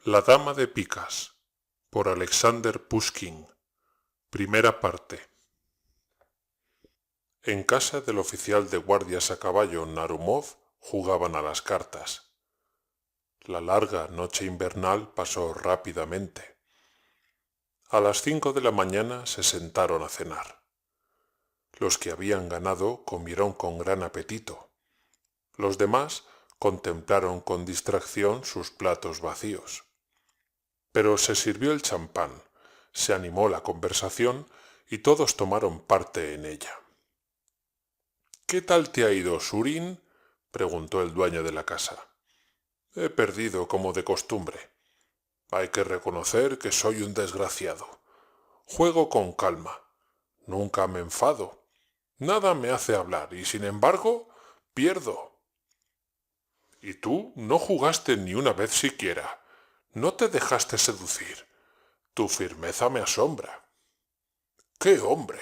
La dama de picas, por Alexander Pushkin. Primera parte. En casa del oficial de guardias a caballo Narumov jugaban a las cartas. La larga noche invernal pasó rápidamente. A las 5 de la mañana se sentaron a cenar. Los que habían ganado comieron con gran apetito. Los demás contemplaron con distracción sus platos vacíos. Pero se sirvió el champán, se animó la conversación y todos tomaron parte en ella. «¿Qué tal te ha ido, Surin?», preguntó el dueño de la casa. «He perdido como de costumbre. Hay que reconocer que soy un desgraciado. Juego con calma. Nunca me enfado. Nada me hace hablar y, sin embargo, pierdo». «Y tú no jugaste ni una vez siquiera. No te dejaste seducir. Tu firmeza me asombra». «¡Qué hombre!»,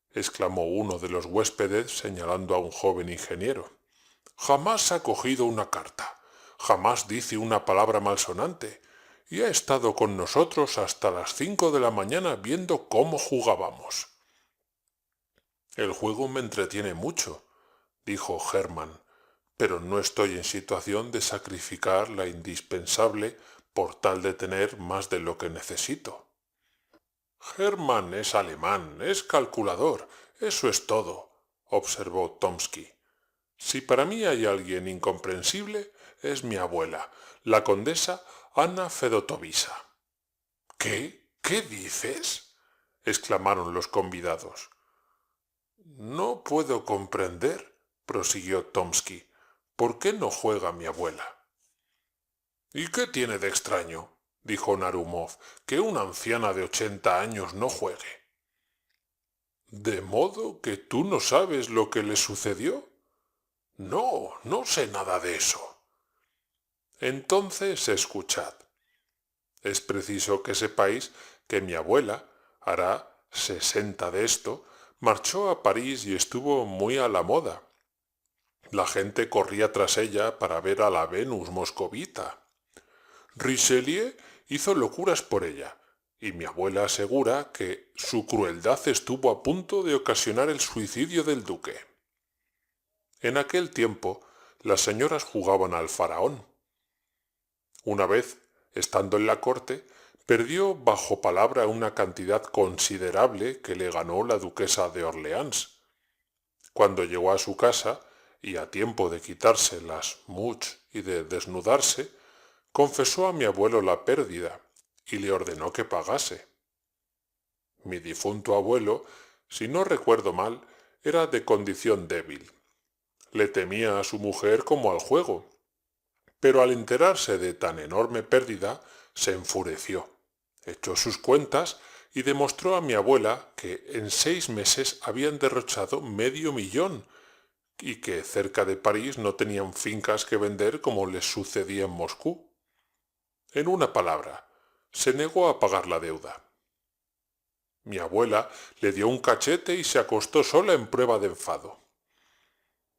exclamó uno de los huéspedes señalando a un joven ingeniero. «Jamás ha cogido una carta, jamás dice una palabra malsonante, y ha estado con nosotros hasta las 5 de la mañana viendo cómo jugábamos». «El juego me entretiene mucho», dijo Hermann, «pero no estoy en situación de sacrificar la indispensable por tal de tener más de lo que necesito». «Hermann es alemán, es calculador, eso es todo», observó Tomsky. «Si para mí hay alguien incomprensible, es mi abuela, la condesa Anna Fedotovisa». «¿Qué? ¿Qué dices?», exclamaron los convidados. «No puedo comprender», prosiguió Tomsky, «¿por qué no juega mi abuela?». «¿Y qué tiene de extraño?», dijo Narumov, «que una anciana de 80 años no juegue». «¿De modo que tú no sabes lo que le sucedió?». «No, no sé nada de eso». «Entonces escuchad. Es preciso que sepáis que mi abuela, hará 60 de esto, marchó a París y estuvo muy a la moda. La gente corría tras ella para ver a la Venus moscovita. Richelieu hizo locuras por ella, y mi abuela asegura que su crueldad estuvo a punto de ocasionar el suicidio del duque. En aquel tiempo, las señoras jugaban al faraón. Una vez, estando en la corte, perdió bajo palabra una cantidad considerable que le ganó la duquesa de Orleans. Cuando llegó a su casa, y a tiempo de quitarse las mouches y de desnudarse, confesó a mi abuelo la pérdida y le ordenó que pagase. Mi difunto abuelo, si no recuerdo mal, era de condición débil. Le temía a su mujer como al juego, pero al enterarse de tan enorme pérdida, se enfureció, echó sus cuentas y demostró a mi abuela que en 6 meses habían derrochado $500,000 y que cerca de París no tenían fincas que vender como les sucedía en Moscú. En una palabra, se negó a pagar la deuda. Mi abuela le dio un cachete y se acostó sola en prueba de enfado.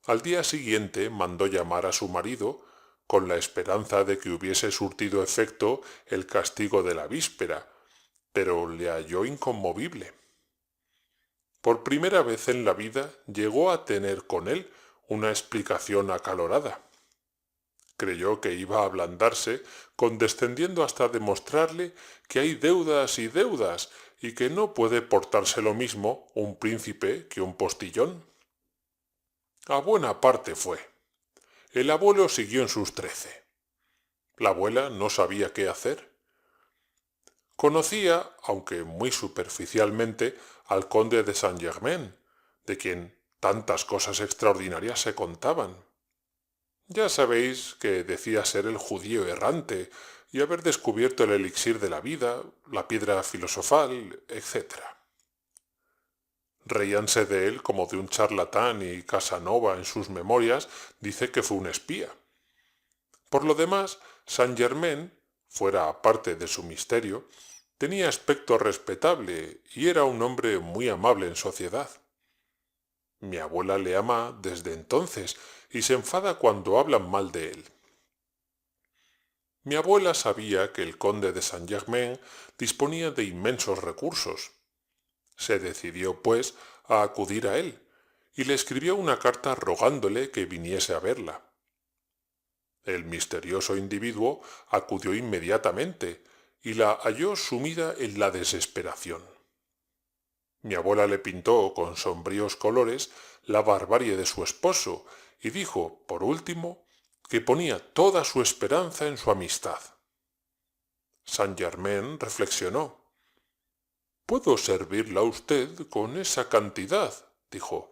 Al día siguiente mandó llamar a su marido, con la esperanza de que hubiese surtido efecto el castigo de la víspera, pero le halló inconmovible. Por primera vez en la vida llegó a tener con él una explicación acalorada. Creyó que iba a ablandarse, condescendiendo hasta demostrarle que hay deudas y deudas y que no puede portarse lo mismo un príncipe que un postillón. A buena parte fue. El abuelo siguió en sus 13. La abuela no sabía qué hacer. Conocía, aunque muy superficialmente, al conde de Saint-Germain, de quien tantas cosas extraordinarias se contaban. Ya sabéis que decía ser el judío errante y haber descubierto el elixir de la vida, la piedra filosofal, etc. Reíanse de él como de un charlatán y Casanova en sus memorias dice que fue un espía. Por lo demás, Saint-Germain, fuera aparte de su misterio, tenía aspecto respetable y era un hombre muy amable en sociedad. Mi abuela le ama desde entonces y se enfada cuando hablan mal de él. Mi abuela sabía que el conde de Saint-Germain disponía de inmensos recursos. Se decidió, pues, a acudir a él, y le escribió una carta rogándole que viniese a verla. El misterioso individuo acudió inmediatamente y la halló sumida en la desesperación. Mi abuela le pintó con sombríos colores la barbarie de su esposo y dijo, por último, que ponía toda su esperanza en su amistad. Saint-Germain reflexionó. «Puedo servirla a usted con esa cantidad», dijo,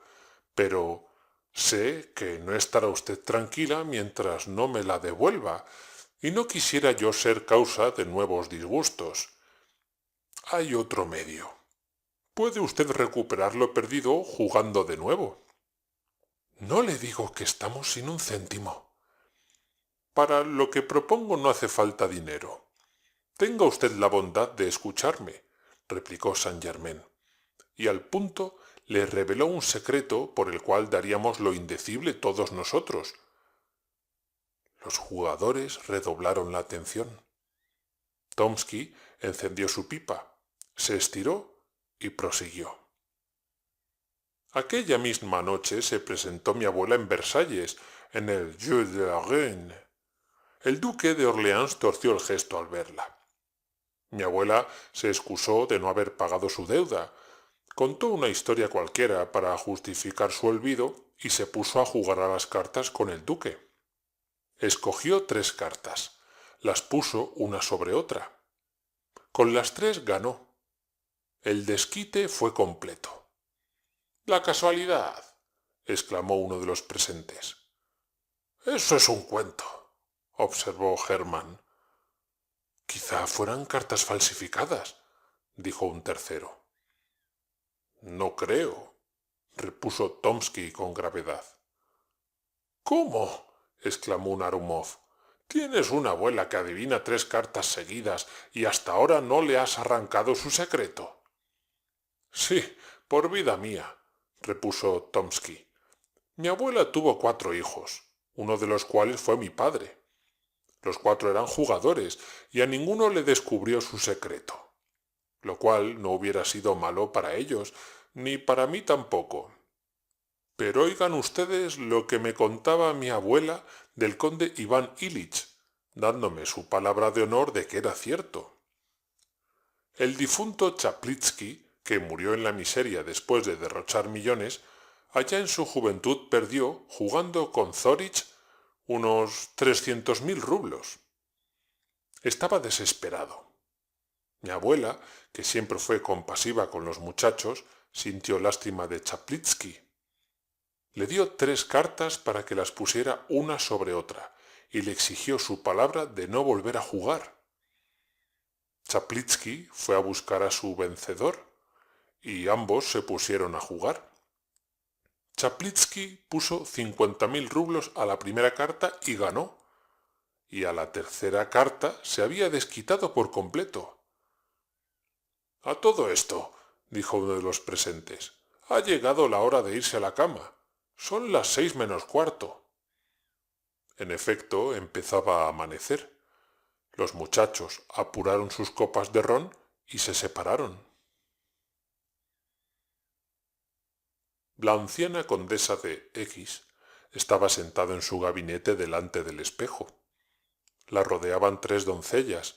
«pero sé que no estará usted tranquila mientras no me la devuelva, y no quisiera yo ser causa de nuevos disgustos. Hay otro medio. Puede usted recuperar lo perdido jugando de nuevo». «No le digo que estamos sin un céntimo». «Para lo que propongo no hace falta dinero. Tenga usted la bondad de escucharme», replicó Saint-Germain, y al punto le reveló un secreto por el cual daríamos lo indecible todos nosotros. Los jugadores redoblaron la atención. Tomsky encendió su pipa, se estiró y prosiguió. Aquella misma noche se presentó mi abuela en Versalles, en el Jeu de la Reine. El duque de Orleans torció el gesto al verla. Mi abuela se excusó de no haber pagado su deuda, contó una historia cualquiera para justificar su olvido y se puso a jugar a las cartas con el duque. Escogió 3 cartas, las puso una sobre otra. Con las 3 ganó. El desquite fue completo. «La casualidad», exclamó uno de los presentes. «Eso es un cuento», observó Hermann. «Quizá fueran cartas falsificadas», dijo un tercero. «No creo», repuso Tomsky con gravedad. «¿Cómo?», exclamó Narumov. «Tienes una abuela que adivina 3 cartas seguidas y hasta ahora no le has arrancado su secreto». «Sí, por vida mía», repuso Tomsky. «Mi abuela tuvo 4 hijos, uno de los cuales fue mi padre. Los 4 eran jugadores y a ninguno le descubrió su secreto, lo cual no hubiera sido malo para ellos, ni para mí tampoco. Pero oigan ustedes lo que me contaba mi abuela del conde Iván Ilich, dándome su palabra de honor de que era cierto. El difunto Chaplitzky, que murió en la miseria después de derrochar millones, allá en su juventud perdió, jugando con Zorich, unos 300.000 rublos. Estaba desesperado. Mi abuela, que siempre fue compasiva con los muchachos, sintió lástima de Chaplitzky. Le dio 3 cartas para que las pusiera una sobre otra y le exigió su palabra de no volver a jugar. Chaplitzky fue a buscar a su vencedor y ambos se pusieron a jugar. Chaplitzky puso 50.000 rublos a la primera carta y ganó, y a la tercera carta se había desquitado por completo. «A todo esto», dijo uno de los presentes, «ha llegado la hora de irse a la cama. Son las 6 menos cuarto». En efecto, empezaba a amanecer. Los muchachos apuraron sus copas de ron y se separaron. La anciana condesa de X estaba sentada en su gabinete delante del espejo. La rodeaban 3 doncellas,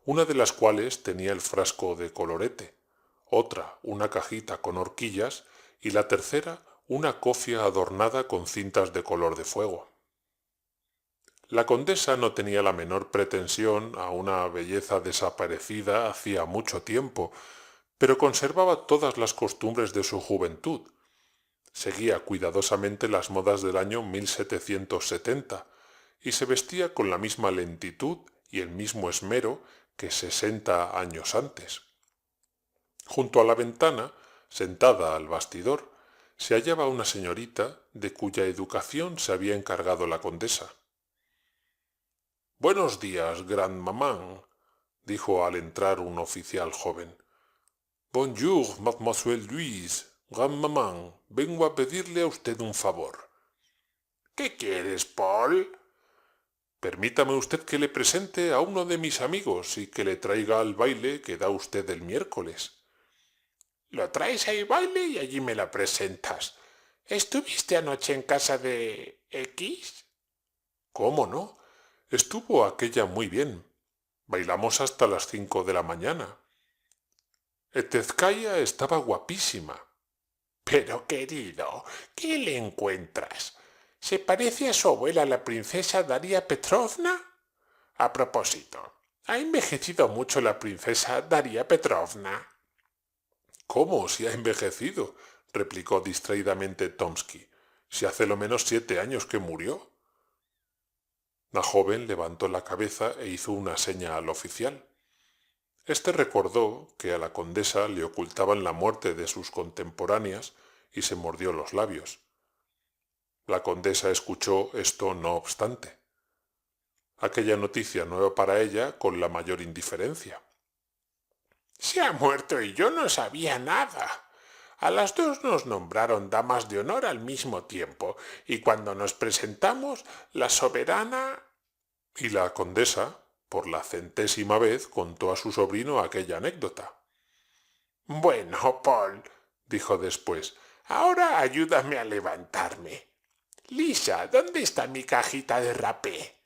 una de las cuales tenía el frasco de colorete, otra una cajita con horquillas y la tercera una cofia adornada con cintas de color de fuego. La condesa no tenía la menor pretensión a una belleza desaparecida hacía mucho tiempo, pero conservaba todas las costumbres de su juventud. Seguía cuidadosamente las modas del año 1770 y se vestía con la misma lentitud y el mismo esmero que 60 años antes. Junto a la ventana, sentada al bastidor, se hallaba una señorita de cuya educación se había encargado la condesa. «Buenos días, grandmamán», dijo al entrar un oficial joven. «Bonjour, mademoiselle Louise. Grandmamán, vengo a pedirle a usted un favor». «¿Qué quieres, Paul?». Permítame usted que le presente a uno de mis amigos y que le traiga al baile que da usted el miércoles. Lo traes al baile y allí me lo presentas. ¿Estuviste anoche en casa de X? ¿Cómo no? Estuvo aquella muy bien. Bailamos hasta las 5 de la mañana. Etezkaya estaba guapísima. Pero querido, ¿qué le encuentras? ¿Se parece a su abuela la princesa Daria Petrovna? A propósito, ¿ha envejecido mucho la princesa Daria Petrovna? ¿Cómo si ha envejecido? Replicó distraídamente Tomsky. Si hace lo menos 7 años que murió. La joven levantó la cabeza e hizo una seña al oficial. Este recordó que a la condesa le ocultaban la muerte de sus contemporáneas y se mordió los labios. La condesa escuchó esto no obstante. Aquella noticia nueva para ella con la mayor indiferencia. Se ha muerto y yo no sabía nada. A las dos nos nombraron damas de honor al mismo tiempo, y cuando nos presentamos, la soberana... Y la condesa, por la 100ª vez, contó a su sobrino aquella anécdota. Bueno, Paul, dijo después, ahora ayúdame a levantarme. Lisa, ¿dónde está mi cajita de rapé?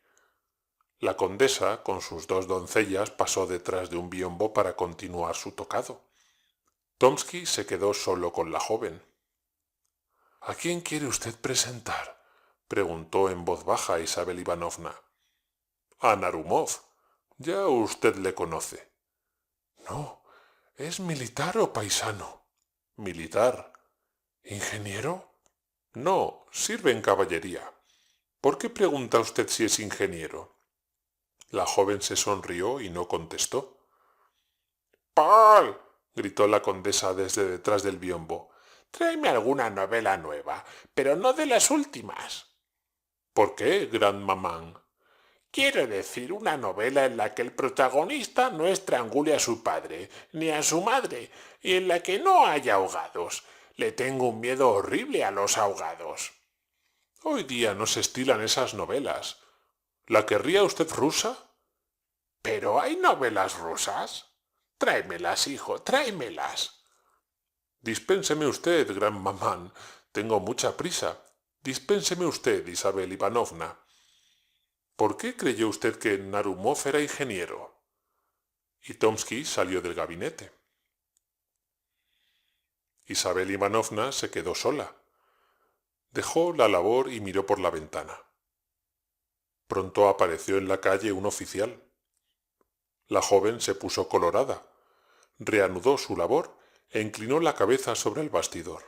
La condesa, con sus dos doncellas, pasó detrás de un biombo para continuar su tocado. Tomsky se quedó solo con la joven. ¿A quién quiere usted presentar? Preguntó en voz baja Isabel Ivanovna. A Narumov. Ya usted le conoce. No, ¿es militar o paisano? Militar. ¿Ingeniero? No, sirve en caballería. ¿Por qué pregunta usted si es ingeniero? La joven se sonrió y no contestó. Paul, gritó la condesa desde detrás del biombo. tráeme alguna novela nueva, pero no de las últimas. ¿Por qué, gran mamán? Quiero decir, una novela en la que el protagonista no estrangule a su padre ni a su madre y en la que no haya ahogados. Le tengo un miedo horrible a los ahogados. Hoy día no se estilan esas novelas. ¿La querría usted rusa? ¿Pero hay novelas rusas? Tráemelas, hijo, tráemelas. Dispénseme usted, gran mamán. Tengo mucha prisa. Dispénseme usted, Isabel Ivanovna. ¿Por qué creyó usted que Narumov era ingeniero? Y Tomsky salió del gabinete. Isabel Ivanovna se quedó sola. Dejó la labor y miró por la ventana. Pronto apareció en la calle un oficial. La joven se puso colorada, reanudó su labor e inclinó la cabeza sobre el bastidor.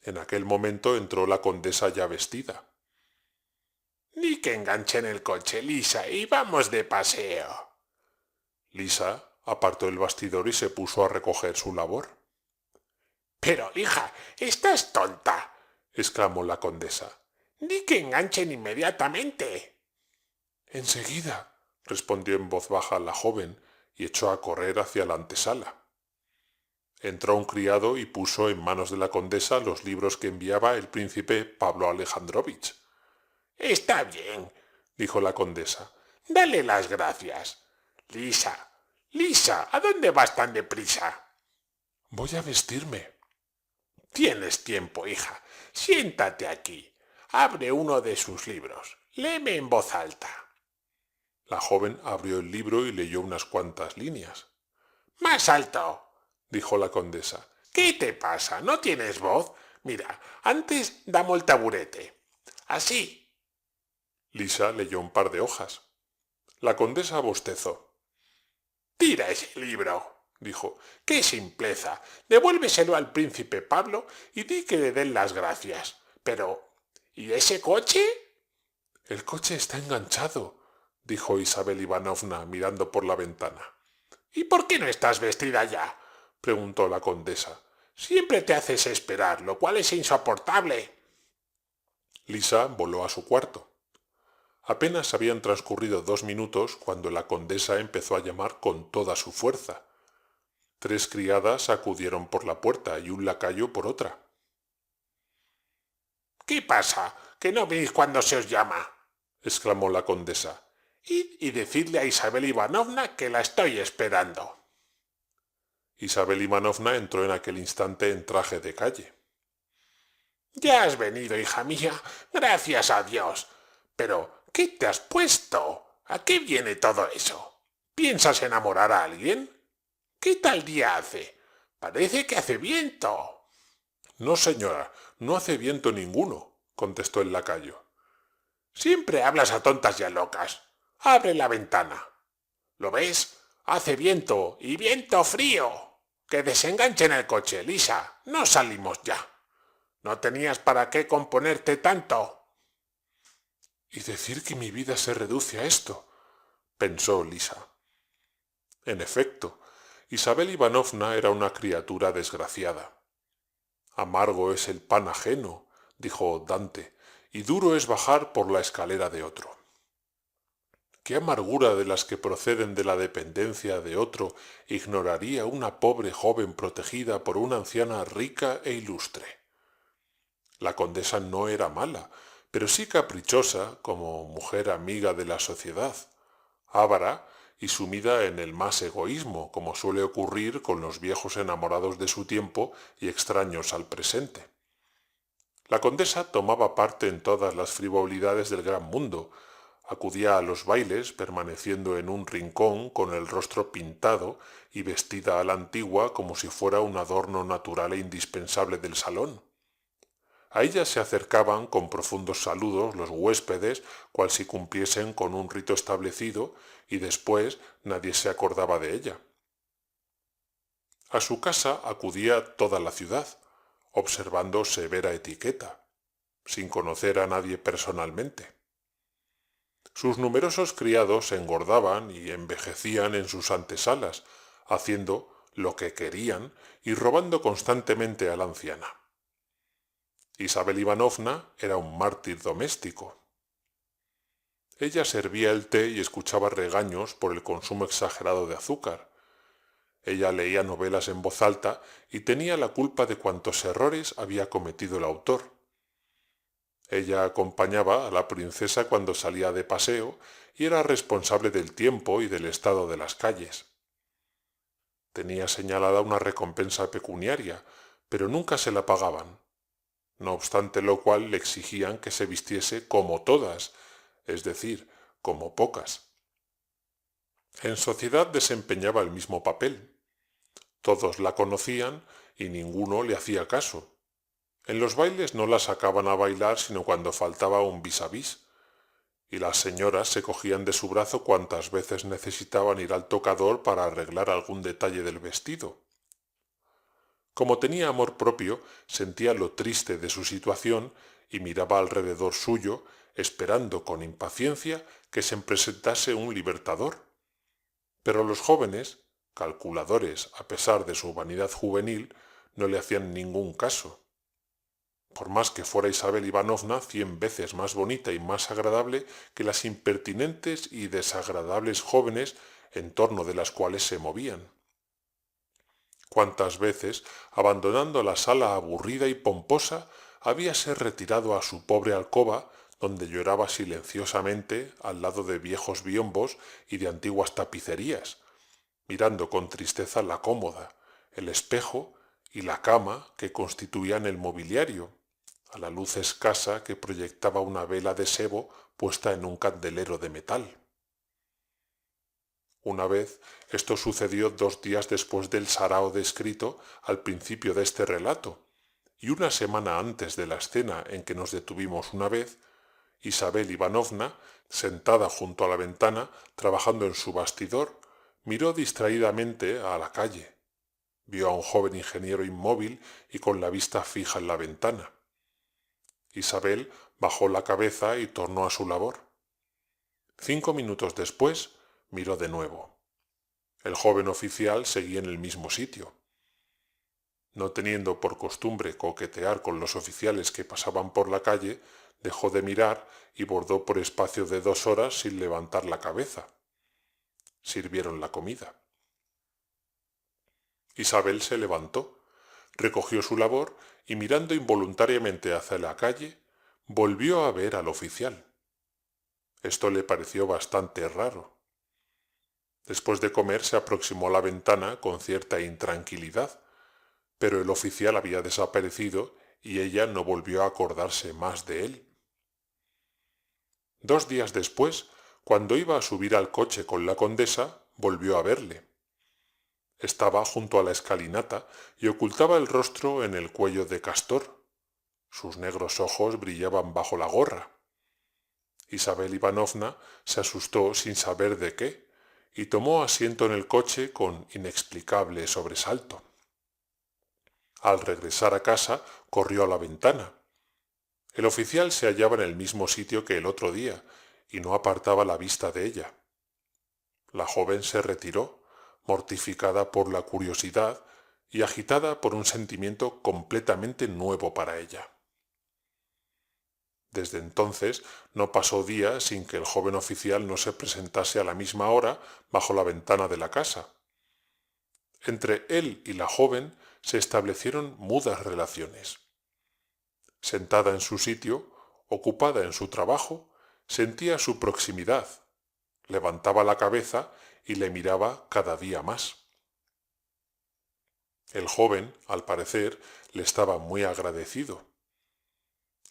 En aquel momento entró la condesa ya vestida. Ni que enganchen el coche, Lisa, y vamos de paseo. Lisa apartó el bastidor y se puso a recoger su labor. Pero, hija, estás tonta, exclamó la condesa. Di que enganchen inmediatamente. Enseguida, respondió en voz baja la joven y echó a correr hacia la antesala. Entró un criado y puso en manos de la condesa los libros que enviaba el príncipe Pablo Alejandrovich. Está bien, dijo la condesa. Dale las gracias. Lisa, Lisa, ¿a dónde vas tan deprisa? Voy a vestirme. Tienes tiempo, hija. Siéntate aquí. Abre uno de sus libros. Léeme en voz alta. La joven abrió el libro y leyó unas cuantas líneas. Más alto, dijo la condesa. ¿Qué te pasa? ¿No tienes voz? Mira, antes dame el taburete. Así. Lisa leyó un par de hojas. La condesa bostezó. Tira ese libro, dijo. ¡Qué simpleza! Devuélveselo al príncipe Pablo y di que le den las gracias. Pero, ¿y ese coche? El coche está enganchado, dijo Isabel Ivanovna mirando por la ventana. ¿Y por qué no estás vestida ya? Preguntó la condesa. Siempre te haces esperar, lo cual es insoportable. Lisa voló a su cuarto. Apenas habían transcurrido 2 minutos cuando la condesa empezó a llamar con toda su fuerza. 3 criadas acudieron por la puerta y un lacayo por otra. ¿Qué pasa? ¿Que no veis cuando se os llama? exclamó la condesa. Id y decidle a Isabel Ivanovna que la estoy esperando. Isabel Ivanovna entró en aquel instante en traje de calle. Ya has venido, hija mía, gracias a Dios. Pero, ¿qué te has puesto? ¿A qué viene todo eso? ¿Piensas enamorar a alguien? ¿Qué tal día hace? Parece que hace viento. No, señora, no hace viento ninguno, contestó el lacayo. Siempre hablas a tontas y a locas. Abre la ventana. ¿Lo ves? Hace viento y viento frío. Que desenganchen el coche, Lisa. No salimos ya. ¿No tenías para qué componerte tanto? Y decir que mi vida se reduce a esto, pensó Lisa. En efecto, Isabel Ivanovna era una criatura desgraciada. Amargo es el pan ajeno, dijo Dante, y duro es bajar por la escalera de otro. ¿Qué amargura de las que proceden de la dependencia de otro ignoraría una pobre joven protegida por una anciana rica e ilustre? La condesa no era mala, pero sí caprichosa como mujer amiga de la sociedad, avara y sumida en el más egoísmo, como suele ocurrir con los viejos enamorados de su tiempo y extraños al presente. La condesa tomaba parte en todas las frivolidades del gran mundo, acudía a los bailes permaneciendo en un rincón con el rostro pintado y vestida a la antigua como si fuera un adorno natural e indispensable del salón. A ella se acercaban con profundos saludos los huéspedes, cual si cumpliesen con un rito establecido, y después nadie se acordaba de ella. A su casa acudía toda la ciudad, observando severa etiqueta, sin conocer a nadie personalmente. Sus numerosos criados engordaban y envejecían en sus antesalas, haciendo lo que querían y robando constantemente a la anciana. Isabel Ivanovna era un mártir doméstico. Ella servía el té y escuchaba regaños por el consumo exagerado de azúcar. Ella leía novelas en voz alta y tenía la culpa de cuantos errores había cometido el autor. Ella acompañaba a la princesa cuando salía de paseo y era responsable del tiempo y del estado de las calles. Tenía señalada una recompensa pecuniaria, pero nunca se la pagaban, no obstante lo cual le exigían que se vistiese como todas, es decir, como pocas. En sociedad desempeñaba el mismo papel. Todos la conocían y ninguno le hacía caso. En los bailes no la sacaban a bailar sino cuando faltaba un vis a vis, y las señoras se cogían de su brazo cuantas veces necesitaban ir al tocador para arreglar algún detalle del vestido. Como tenía amor propio, sentía lo triste de su situación y miraba alrededor suyo, esperando con impaciencia que se presentase un libertador. Pero los jóvenes, calculadores a pesar de su vanidad juvenil, no le hacían ningún caso. Por más que fuera Isabel Ivanovna 100 veces más bonita y más agradable que las impertinentes y desagradables jóvenes en torno de las cuales se movían. Cuántas veces, abandonando la sala aburrida y pomposa, habíase retirado a su pobre alcoba, donde lloraba silenciosamente al lado de viejos biombos y de antiguas tapicerías, mirando con tristeza la cómoda, el espejo y la cama que constituían el mobiliario, a la luz escasa que proyectaba una vela de sebo puesta en un candelero de metal. Una vez esto sucedió 2 días después del sarao descrito al principio de este relato, y una semana antes de la escena en que nos detuvimos una vez, Isabel Ivanovna, sentada junto a la ventana, trabajando en su bastidor, miró distraídamente a la calle. Vio a un joven ingeniero inmóvil y con la vista fija en la ventana. Isabel bajó la cabeza y tornó a su labor. 5 minutos después miró de nuevo. El joven oficial seguía en el mismo sitio. No teniendo por costumbre coquetear con los oficiales que pasaban por la calle, dejó de mirar y bordó por espacio de 2 horas sin levantar la cabeza. Sirvieron la comida. Isabel se levantó, recogió su labor y mirando involuntariamente hacia la calle, volvió a ver al oficial. Esto le pareció bastante raro. Después de comer se aproximó a la ventana con cierta intranquilidad, pero el oficial había desaparecido y ella no volvió a acordarse más de él. 2 días después, cuando iba a subir al coche con la condesa, volvió a verle. Estaba junto a la escalinata y ocultaba el rostro en el cuello de Castor. Sus negros ojos brillaban bajo la gorra. Isabel Ivanovna se asustó sin saber de qué y tomó asiento en el coche con inexplicable sobresalto. Al regresar a casa, corrió a la ventana. El oficial se hallaba en el mismo sitio que el otro día y no apartaba la vista de ella. La joven se retiró, mortificada por la curiosidad y agitada por un sentimiento completamente nuevo para ella. Desde entonces no pasó día sin que el joven oficial no se presentase a la misma hora bajo la ventana de la casa. Entre él y la joven se establecieron mudas relaciones. Sentada en su sitio, ocupada en su trabajo, sentía su proximidad, levantaba la cabeza y le miraba cada día más. El joven, al parecer, le estaba muy agradecido.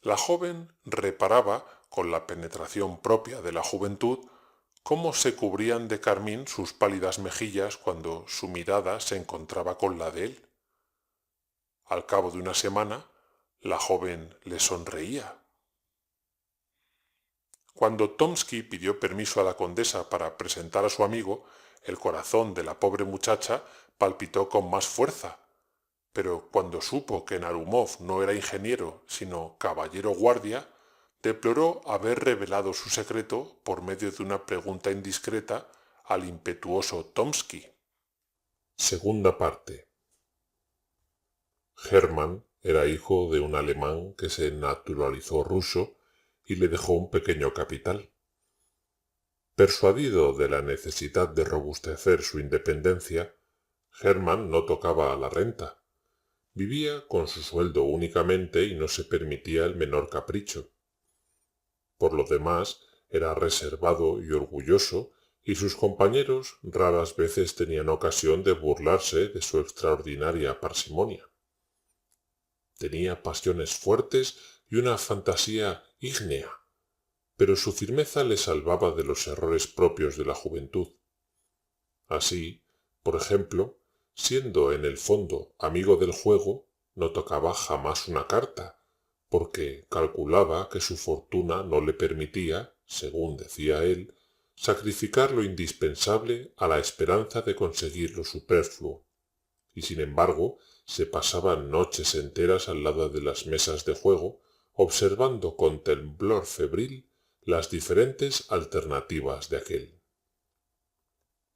La joven reparaba, con la penetración propia de la juventud, cómo se cubrían de carmín sus pálidas mejillas cuando su mirada se encontraba con la de él. Al cabo de una semana, la joven le sonreía. Cuando Tomsky pidió permiso a la condesa para presentar a su amigo, el corazón de la pobre muchacha palpitó con más fuerza, pero cuando supo que Narumov no era ingeniero, sino caballero guardia, deploró haber revelado su secreto por medio de una pregunta indiscreta al impetuoso Tomsky. Segunda parte. Hermann era hijo de un alemán que se naturalizó ruso y le dejó un pequeño capital. Persuadido de la necesidad de robustecer su independencia, Hermann no tocaba a la renta. Vivía con su sueldo únicamente y no se permitía el menor capricho. Por lo demás, era reservado y orgulloso, y sus compañeros raras veces tenían ocasión de burlarse de su extraordinaria parsimonia. Tenía pasiones fuertes y una fantasía ígnea, pero su firmeza le salvaba de los errores propios de la juventud. Así, por ejemplo, siendo en el fondo amigo del juego, no tocaba jamás una carta, porque calculaba que su fortuna no le permitía, según decía él, sacrificar lo indispensable a la esperanza de conseguir lo superfluo, y sin embargo se pasaba noches enteras al lado de las mesas de juego, observando con temblor febril las diferentes alternativas de aquel.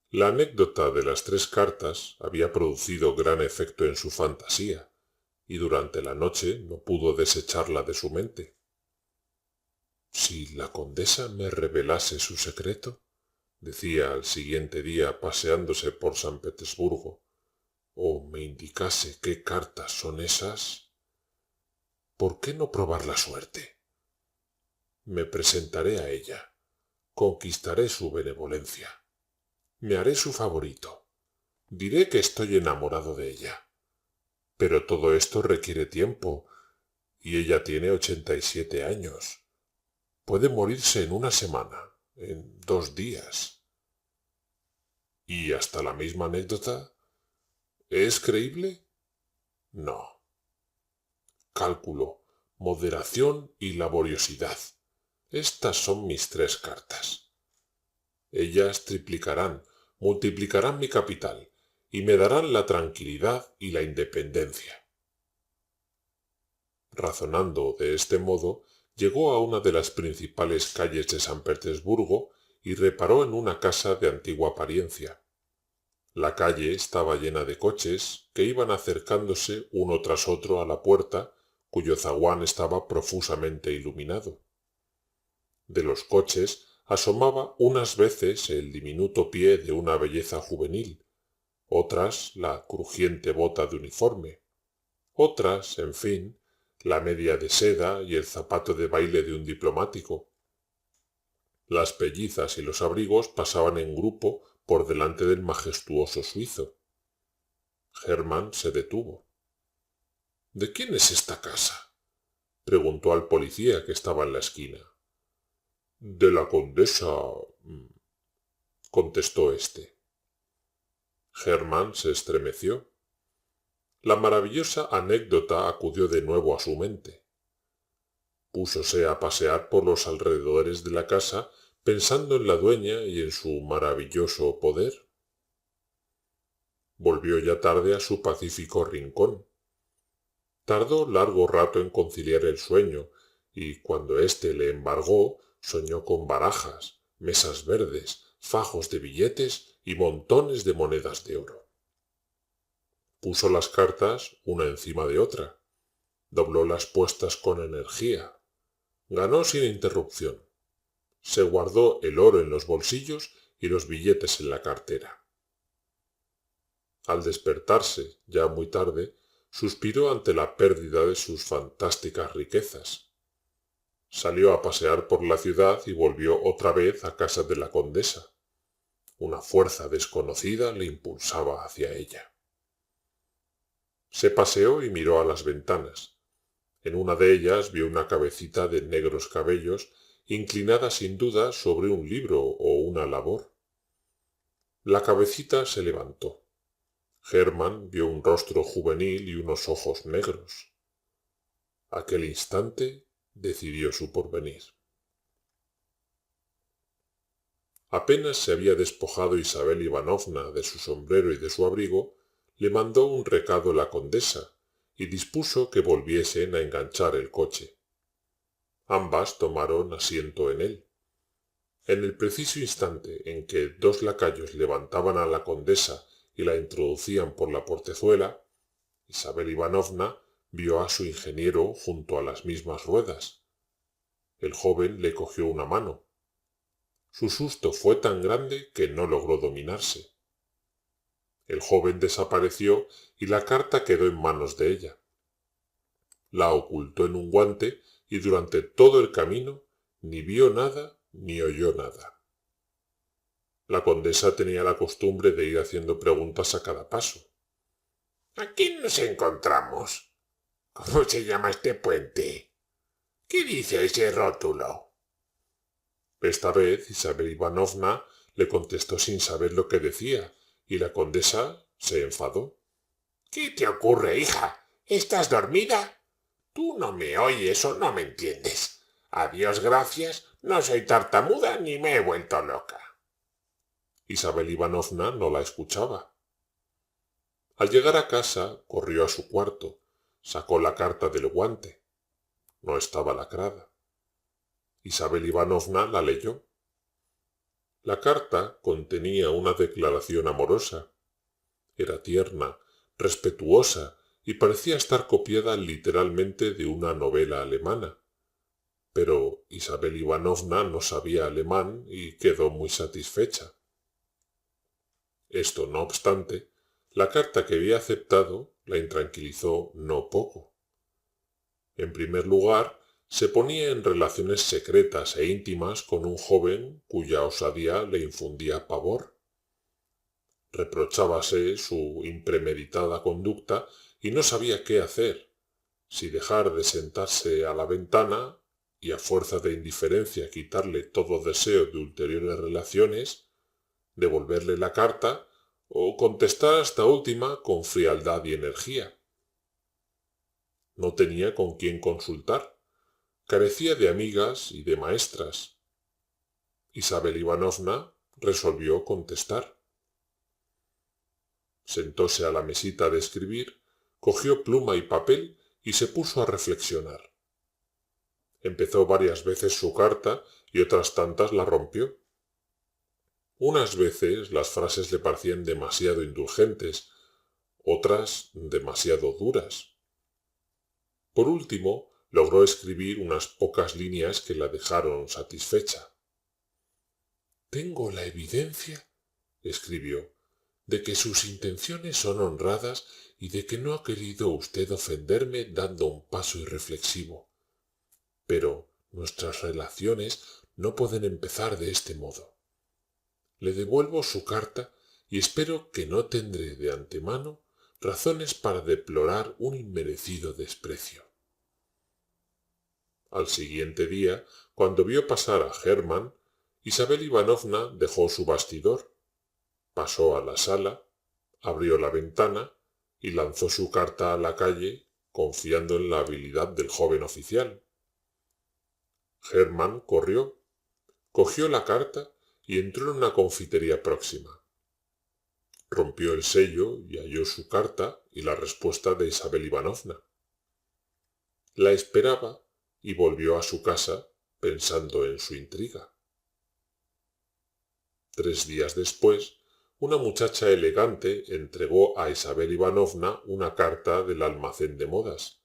La anécdota de las 3 cartas había producido gran efecto en su fantasía, y durante la noche no pudo desecharla de su mente. Si la condesa me revelase su secreto, decía al siguiente día paseándose por San Petersburgo, o me indicase qué cartas son esas, ¿por qué no probar la suerte? Me presentaré a ella, conquistaré su benevolencia, me haré su favorito, diré que estoy enamorado de ella. Pero todo esto requiere tiempo, y ella tiene 87 años. Puede morirse en una semana, en 2 días. ¿Y hasta la misma anécdota? ¿Es creíble? No. Cálculo, moderación y laboriosidad. Estas son mis 3 cartas. Ellas triplicarán, multiplicarán mi capital y me darán la tranquilidad y la independencia. Razonando de este modo, llegó a una de las principales calles de San Petersburgo y reparó en una casa de antigua apariencia. La calle estaba llena de coches que iban acercándose uno tras otro a la puerta, cuyo zaguán estaba profusamente iluminado. De los coches asomaba unas veces el diminuto pie de una belleza juvenil, otras la crujiente bota de uniforme, otras, en fin, la media de seda y el zapato de baile de un diplomático. Las pellizas y los abrigos pasaban en grupo por delante del majestuoso suizo. Hermann se detuvo. —¿De quién es esta casa? —preguntó al policía que estaba en la esquina. —De la condesa —contestó éste. Hermann se estremeció. La maravillosa anécdota acudió de nuevo a su mente. Púsose a pasear por los alrededores de la casa pensando en la dueña y en su maravilloso poder. Volvió ya tarde a su pacífico rincón. Tardó largo rato en conciliar el sueño, y cuando éste le embargó, soñó con barajas, mesas verdes, fajos de billetes y montones de monedas de oro. Puso las cartas una encima de otra, dobló las puestas con energía, ganó sin interrupción, se guardó el oro en los bolsillos y los billetes en la cartera. Al despertarse, ya muy tarde, suspiró ante la pérdida de sus fantásticas riquezas. Salió a pasear por la ciudad y volvió otra vez a casa de la condesa. Una fuerza desconocida le impulsaba hacia ella. Se paseó y miró a las ventanas. En una de ellas vio una cabecita de negros cabellos, inclinada sin duda sobre un libro o una labor. La cabecita se levantó. Hermann vio un rostro juvenil y unos ojos negros. Aquel instante decidió su porvenir. Apenas se había despojado Isabel Ivanovna de su sombrero y de su abrigo, le mandó un recado la condesa y dispuso que volviesen a enganchar el coche. Ambas tomaron asiento en él. En el preciso instante en que dos lacayos levantaban a la condesa y la introducían por la portezuela, Isabel Ivanovna vio a su ingeniero junto a las mismas ruedas. El joven le cogió una mano. Su susto fue tan grande que no logró dominarse. El joven desapareció y la carta quedó en manos de ella. La ocultó en un guante y durante todo el camino ni vio nada ni oyó nada. La condesa tenía la costumbre de ir haciendo preguntas a cada paso. —¿Aquí nos encontramos? ¿Cómo se llama este puente? ¿Qué dice ese rótulo? Esta vez Isabel Ivanovna le contestó sin saber lo que decía, y la condesa se enfadó. —¿Qué te ocurre, hija? ¿Estás dormida? Tú no me oyes o no me entiendes. A Dios gracias, no soy tartamuda ni me he vuelto loca. Isabel Ivanovna no la escuchaba. Al llegar a casa, corrió a su cuarto, sacó la carta del guante. No estaba lacrada. Isabel Ivanovna la leyó. La carta contenía una declaración amorosa. Era tierna, respetuosa y parecía estar copiada literalmente de una novela alemana. Pero Isabel Ivanovna no sabía alemán y quedó muy satisfecha. Esto no obstante, la carta que había aceptado la intranquilizó no poco. En primer lugar, se ponía en relaciones secretas e íntimas con un joven cuya osadía le infundía pavor. Reprochábase su impremeditada conducta y no sabía qué hacer, si dejar de sentarse a la ventana y a fuerza de indiferencia quitarle todo deseo de ulteriores relaciones, devolverle la carta o contestar esta última con frialdad y energía. No tenía con quién consultar, carecía de amigas y de maestras. Isabel Ivanovna resolvió contestar. Sentóse a la mesita de escribir, cogió pluma y papel y se puso a reflexionar. Empezó varias veces su carta y otras tantas la rompió. Unas veces las frases le parecían demasiado indulgentes, otras demasiado duras. Por último, logró escribir unas pocas líneas que la dejaron satisfecha. «Tengo la evidencia», escribió, «de que sus intenciones son honradas y de que no ha querido usted ofenderme dando un paso irreflexivo. Pero nuestras relaciones no pueden empezar de este modo. Le devuelvo su carta y espero que no tendré de antemano razones para deplorar un inmerecido desprecio. Al siguiente día, cuando vio pasar a Hermann, Isabel Ivanovna dejó su bastidor, pasó a la sala, abrió la ventana y lanzó su carta a la calle, confiando en la habilidad del joven oficial. Hermann corrió, cogió la carta y entró en una confitería próxima. Rompió el sello y halló su carta y la respuesta de Isabel Ivanovna. La esperaba y volvió a su casa pensando en su intriga. 3 días después, una muchacha elegante entregó a Isabel Ivanovna una carta del almacén de modas.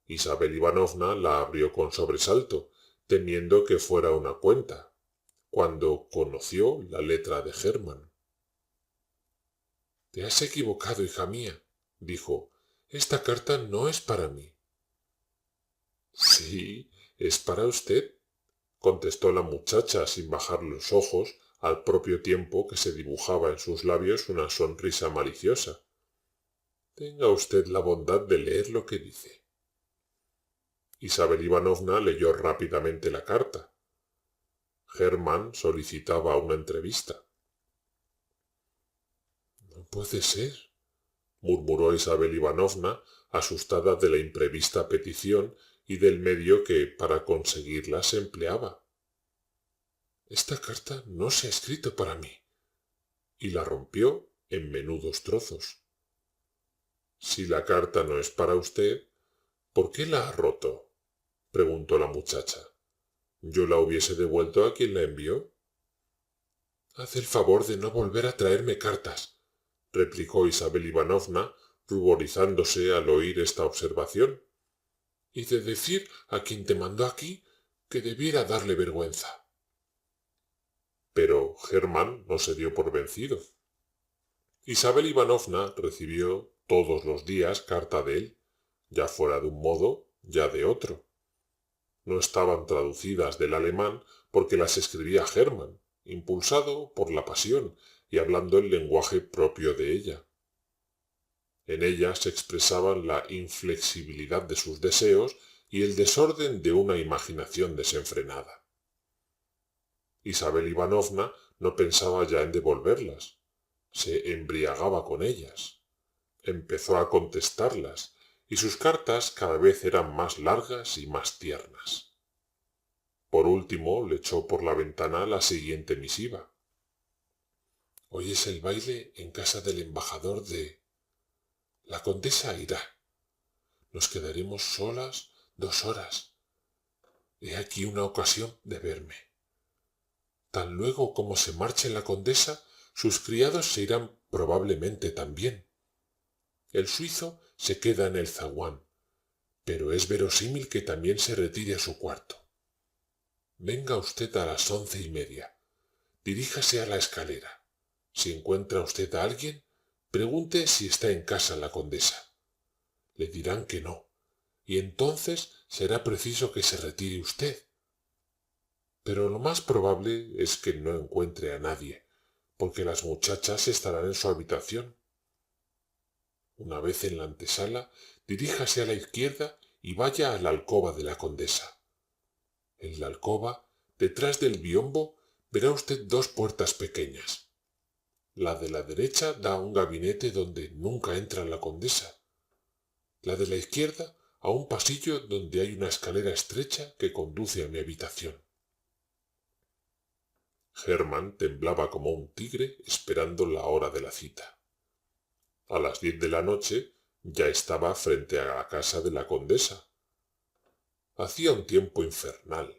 Isabel Ivanovna la abrió con sobresalto, temiendo que fuera una cuenta, cuando conoció la letra de Hermann. «Te has equivocado, hija mía», dijo. «Esta carta no es para mí». «Sí, es para usted», contestó la muchacha sin bajar los ojos, al propio tiempo que se dibujaba en sus labios una sonrisa maliciosa. «Tenga usted la bondad de leer lo que dice». Isabel Ivanovna leyó rápidamente la carta. Hermann solicitaba una entrevista. «No puede ser», murmuró Isabel Ivanovna, asustada de la imprevista petición y del medio que para conseguirla se empleaba. «Esta carta no se ha escrito para mí», y la rompió en menudos trozos. «Si la carta no es para usted, ¿por qué la ha roto?», preguntó la muchacha. «Yo la hubiese devuelto a quien la envió». «Haz el favor de no volver a traerme cartas», replicó Isabel Ivanovna, ruborizándose al oír esta observación, «y de decir a quien te mandó aquí que debiera darle vergüenza». Pero Hermann no se dio por vencido. Isabel Ivanovna recibió todos los días carta de él, ya fuera de un modo, ya de otro. No estaban traducidas del alemán porque las escribía Hermann, impulsado por la pasión y hablando el lenguaje propio de ella. En ellas se expresaban la inflexibilidad de sus deseos y el desorden de una imaginación desenfrenada. Isabel Ivanovna no pensaba ya en devolverlas, se embriagaba con ellas. Empezó a contestarlas, y sus cartas cada vez eran más largas y más tiernas. Por último le echó por la ventana la siguiente misiva. «Hoy es el baile en casa del embajador de... La condesa irá. Nos quedaremos solas 2 horas. He aquí una ocasión de verme. Tan luego como se marche la condesa, sus criados se irán probablemente también. El suizo se queda en el zaguán, pero es verosímil que también se retire a su cuarto. Venga usted a las 11:30. Diríjase a la escalera. Si encuentra usted a alguien, pregunte si está en casa la condesa. Le dirán que no, y entonces será preciso que se retire usted. Pero lo más probable es que no encuentre a nadie, porque las muchachas estarán en su habitación. Una vez en la antesala, diríjase a la izquierda y vaya a la alcoba de la condesa. En la alcoba, detrás del biombo, verá usted 2 puertas pequeñas. La de la derecha da a un gabinete donde nunca entra la condesa. La de la izquierda a un pasillo donde hay una escalera estrecha que conduce a mi habitación». Hermann temblaba como un tigre esperando la hora de la cita. A las 10 de la noche ya estaba frente a la casa de la condesa. Hacía un tiempo infernal.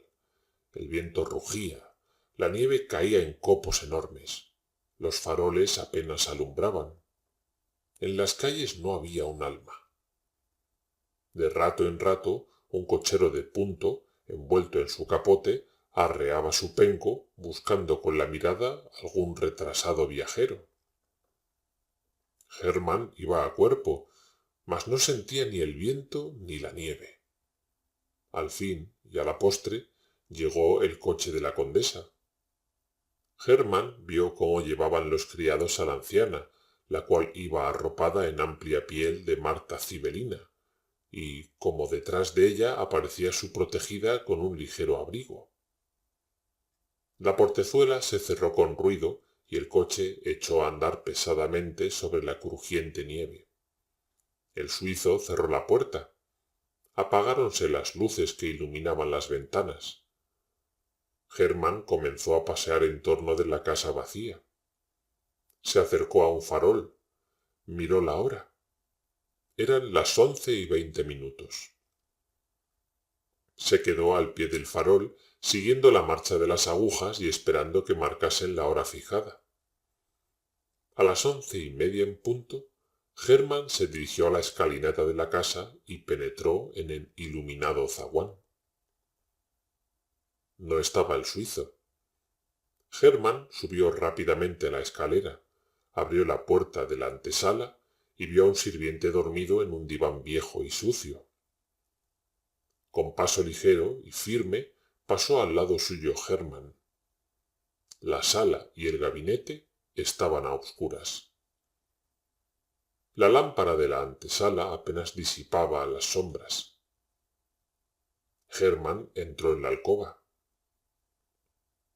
El viento rugía, la nieve caía en copos enormes, los faroles apenas alumbraban. En las calles no había un alma. De rato en rato, un cochero de punto, envuelto en su capote, arreaba su penco buscando con la mirada algún retrasado viajero. Hermann iba a cuerpo, mas no sentía ni el viento ni la nieve. Al fin y a la postre Llegó el coche de la condesa. Hermann vio cómo llevaban los criados a la anciana, la cual iba arropada en amplia piel de Marta Cibelina, y como detrás de ella aparecía su protegida con un ligero abrigo. La portezuela se cerró con ruido y el coche echó a andar pesadamente sobre la crujiente nieve. El suizo cerró la puerta. Apagáronse las luces que iluminaban las ventanas. Hermann comenzó a pasear en torno de la casa vacía. Se acercó a un farol. Miró la hora. Eran las 11:20. Se quedó al pie del farol, siguiendo la marcha de las agujas y esperando que marcasen la hora fijada. A las 11:30 en punto, Hermann se dirigió a la escalinata de la casa y penetró en el iluminado zaguán. No estaba el suizo. Hermann subió rápidamente a la escalera, abrió la puerta de la antesala y vio a un sirviente dormido en un diván viejo y sucio. Con paso ligero y firme pasó al lado suyo Hermann. La sala y el gabinete estaban a oscuras. La lámpara de la antesala apenas disipaba las sombras. Hermann entró en la alcoba.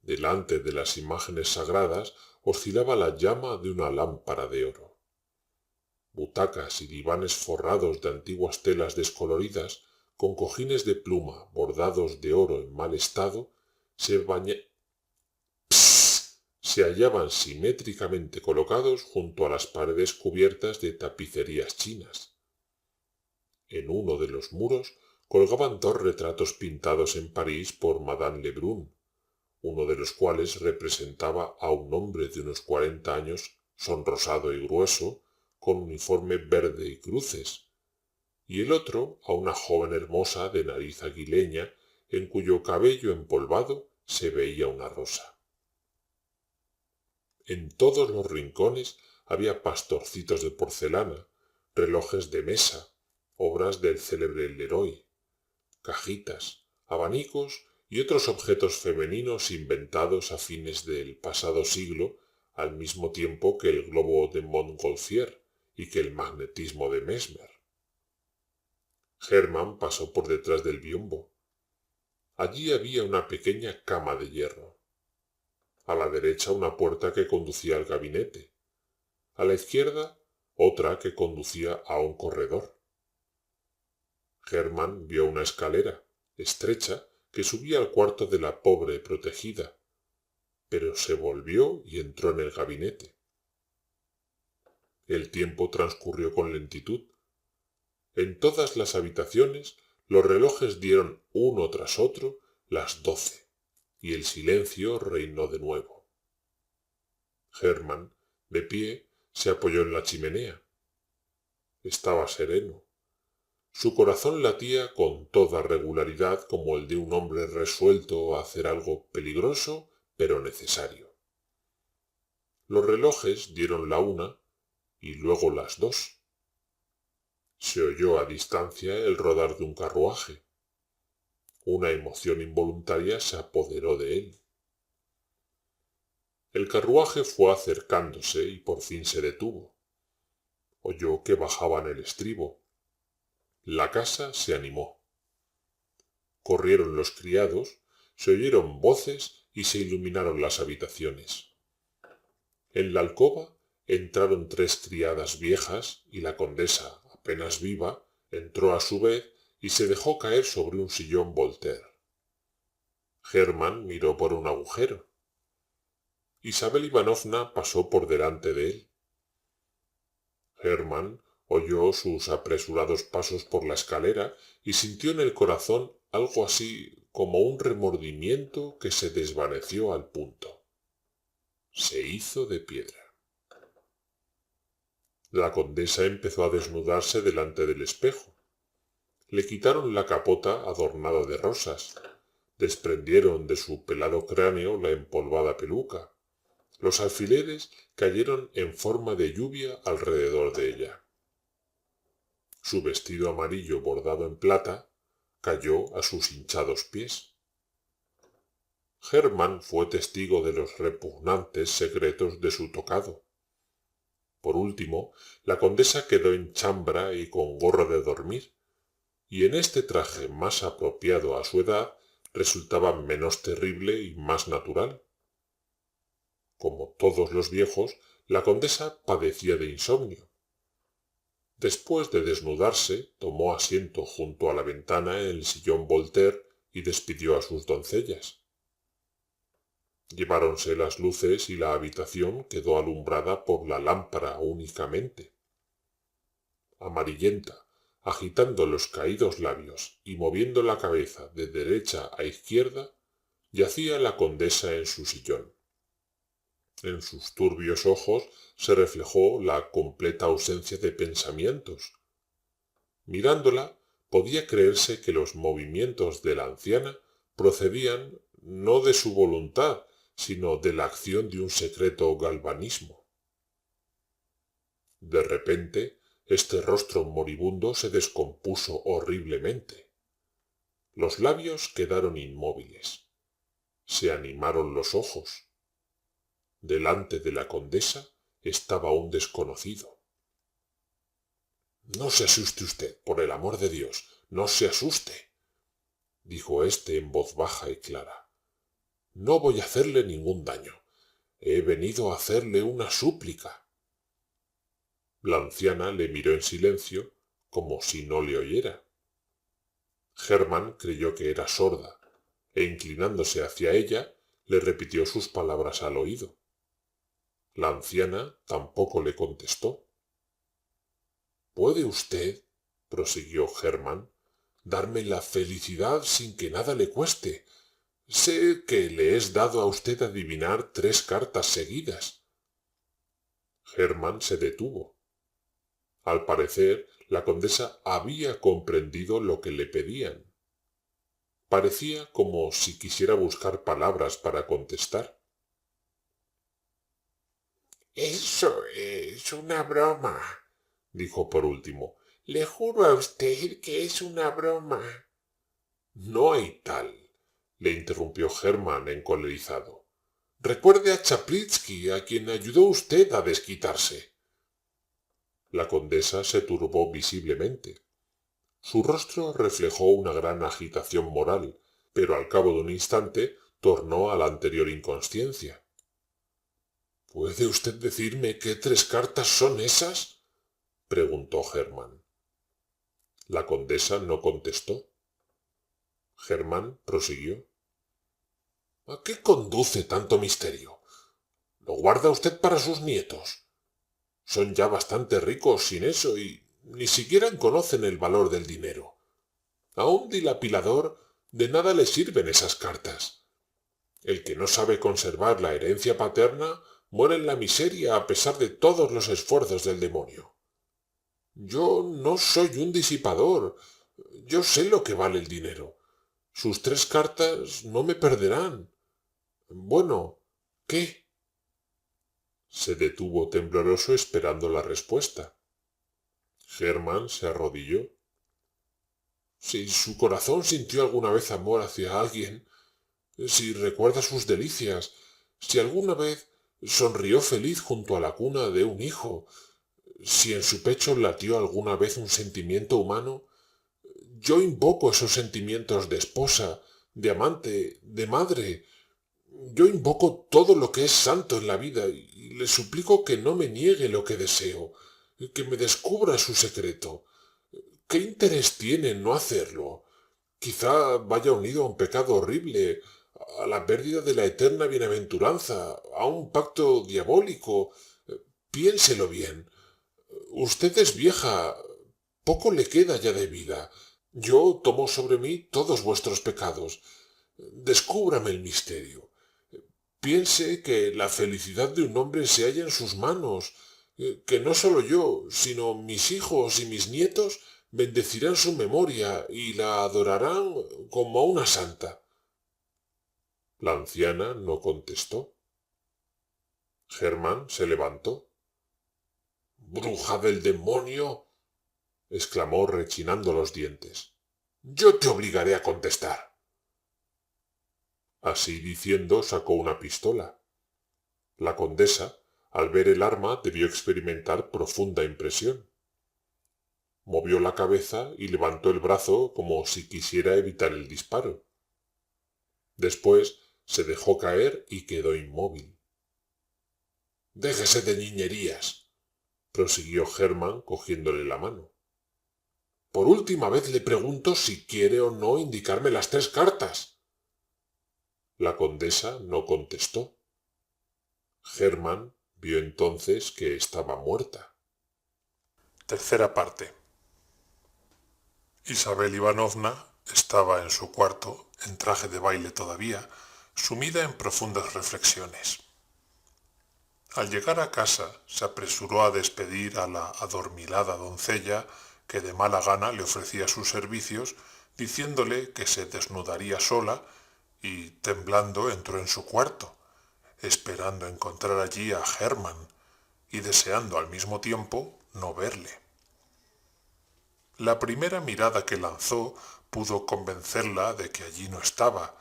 Delante de las imágenes sagradas oscilaba la llama de una lámpara de oro. Butacas y divanes forrados de antiguas telas descoloridas, con cojines de pluma bordados de oro en mal estado, se hallaban simétricamente colocados junto a las paredes cubiertas de tapicerías chinas. En uno de los muros colgaban dos retratos pintados en París por Madame Lebrun, uno de los cuales representaba a un hombre de unos 40 años, sonrosado y grueso, con uniforme verde y cruces, y el otro a una joven hermosa de nariz aguileña, en cuyo cabello empolvado se veía una rosa. En todos los rincones había pastorcitos de porcelana, relojes de mesa, obras del célebre Leroy, cajitas, abanicos y otros objetos femeninos inventados a fines del pasado siglo, al mismo tiempo que el globo de Montgolfier y que el magnetismo de Mesmer. Hermann pasó por detrás del biombo. Allí había una pequeña cama de hierro. A la derecha una puerta que conducía al gabinete. A la izquierda otra que conducía a un corredor. Hermann vio una escalera, estrecha, que subía al cuarto de la pobre protegida, pero se volvió y entró en el gabinete. El tiempo transcurrió con lentitud. En todas las habitaciones los relojes dieron uno tras otro las 12, y el silencio reinó de nuevo. Hermann, de pie, se apoyó en la chimenea. Estaba sereno. Su corazón latía con toda regularidad como el de un hombre resuelto a hacer algo peligroso pero necesario. Los relojes dieron la 1 y luego las 2. Se oyó a distancia el rodar de un carruaje. Una emoción involuntaria se apoderó de él. El carruaje fue acercándose y por fin se detuvo. Oyó que bajaban el estribo. La casa se animó. Corrieron los criados, se oyeron voces y se iluminaron las habitaciones. En la alcoba entraron 3 criadas viejas y la condesa, apenas viva, entró a su vez y se dejó caer sobre un sillón Voltaire. Hermann miró por un agujero. Isabel Ivanovna pasó por delante de él. Hermann oyó sus apresurados pasos por la escalera y sintió en el corazón algo así como un remordimiento que se desvaneció al punto. Se hizo de piedra. La condesa empezó a desnudarse delante del espejo. Le quitaron la capota adornada de rosas, desprendieron de su pelado cráneo la empolvada peluca. Los alfileres cayeron en forma de lluvia alrededor de ella. Su vestido amarillo bordado en plata cayó a sus hinchados pies. Hermann fue testigo de los repugnantes secretos de su tocado. Por último, la condesa quedó en chambra y con gorro de dormir, y en este traje más apropiado a su edad resultaba menos terrible y más natural. Como todos los viejos, la condesa padecía de insomnio. Después de desnudarse, tomó asiento junto a la ventana en el sillón Voltaire y despidió a sus doncellas. Lleváronse las luces y la habitación quedó alumbrada por la lámpara únicamente. Amarillenta, agitando los caídos labios y moviendo la cabeza de derecha a izquierda, yacía la condesa en su sillón. En sus turbios ojos se reflejó la completa ausencia de pensamientos. Mirándola, podía creerse que los movimientos de la anciana procedían no de su voluntad, sino de la acción de un secreto galvanismo. De repente, este rostro moribundo se descompuso horriblemente. Los labios quedaron inmóviles. Se animaron los ojos. Delante de la condesa estaba un desconocido. «No se asuste usted, por el amor de Dios, no se asuste», dijo éste en voz baja y clara. «No voy a hacerle ningún daño. He venido a hacerle una súplica». La anciana le miró en silencio, como si no le oyera. Hermann creyó que era sorda, e inclinándose hacia ella, le repitió sus palabras al oído. La anciana tampoco le contestó. «¿Puede usted», prosiguió Hermann, «darme la felicidad sin que nada le cueste? Sé que le es dado a usted adivinar 3 cartas seguidas». Hermann se detuvo. Al parecer, la condesa había comprendido lo que le pedían. Parecía como si quisiera buscar palabras para contestar. «Eso es una broma», dijo por último. «Le juro a usted que es una broma». «No hay tal», le interrumpió Hermann encolerizado. «Recuerde a Chaplitzky, a quien ayudó usted a desquitarse». La condesa se turbó visiblemente. Su rostro reflejó una gran agitación moral, pero al cabo de un instante tornó a la anterior inconsciencia. «¿Puede usted decirme qué 3 cartas son esas?», preguntó Hermann. La condesa no contestó. Hermann prosiguió. «¿A qué conduce tanto misterio? ¿Lo guarda usted para sus nietos? Son ya bastante ricos sin eso y ni siquiera conocen el valor del dinero. A un dilapilador de nada le sirven esas cartas. El que no sabe conservar la herencia paterna muere en la miseria a pesar de todos los esfuerzos del demonio. Yo no soy un disipador. Yo sé lo que vale el dinero. Sus 3 cartas no me perderán. Bueno, ¿qué?». Se detuvo tembloroso esperando la respuesta. Hermann se arrodilló. Si su corazón sintió alguna vez amor hacia alguien, si recuerda sus delicias, si alguna vez sonrió feliz junto a la cuna de un hijo, si en su pecho latió alguna vez un sentimiento humano, yo invoco esos sentimientos de esposa, de amante, de madre. Yo invoco todo lo que es santo en la vida y le suplico que no me niegue lo que deseo, que me descubra su secreto. ¿Qué interés tiene en no hacerlo? Quizá vaya unido a un pecado horrible, a la pérdida de la eterna bienaventuranza, a un pacto diabólico. Piénselo bien. Usted es vieja, poco le queda ya de vida. Yo tomo sobre mí todos vuestros pecados. Descúbrame el misterio. Piense que la felicidad de un hombre se halla en sus manos, que no solo yo, sino mis hijos y mis nietos bendecirán su memoria y la adorarán como a una santa. La anciana no contestó. Hermann se levantó. «¡Bruja del demonio!», exclamó rechinando los dientes. «Yo te obligaré a contestar». Así diciendo, sacó una pistola. La condesa, al ver el arma, debió experimentar profunda impresión. Movió la cabeza y levantó el brazo como si quisiera evitar el disparo. Después se dejó caer y quedó inmóvil. «Déjese de niñerías», prosiguió Hermann cogiéndole la mano. «Por última vez le pregunto si quiere o no indicarme las 3 cartas». La condesa no contestó. Hermann vio entonces que estaba muerta. Tercera parte. Isabel Ivanovna estaba en su cuarto, en traje de baile todavía, sumida en profundas reflexiones. Al llegar a casa se apresuró a despedir a la adormilada doncella que de mala gana le ofrecía sus servicios, diciéndole que se desnudaría sola, y temblando entró en su cuarto, esperando encontrar allí a Hermann y deseando al mismo tiempo no verle. La primera mirada que lanzó pudo convencerla de que allí no estaba,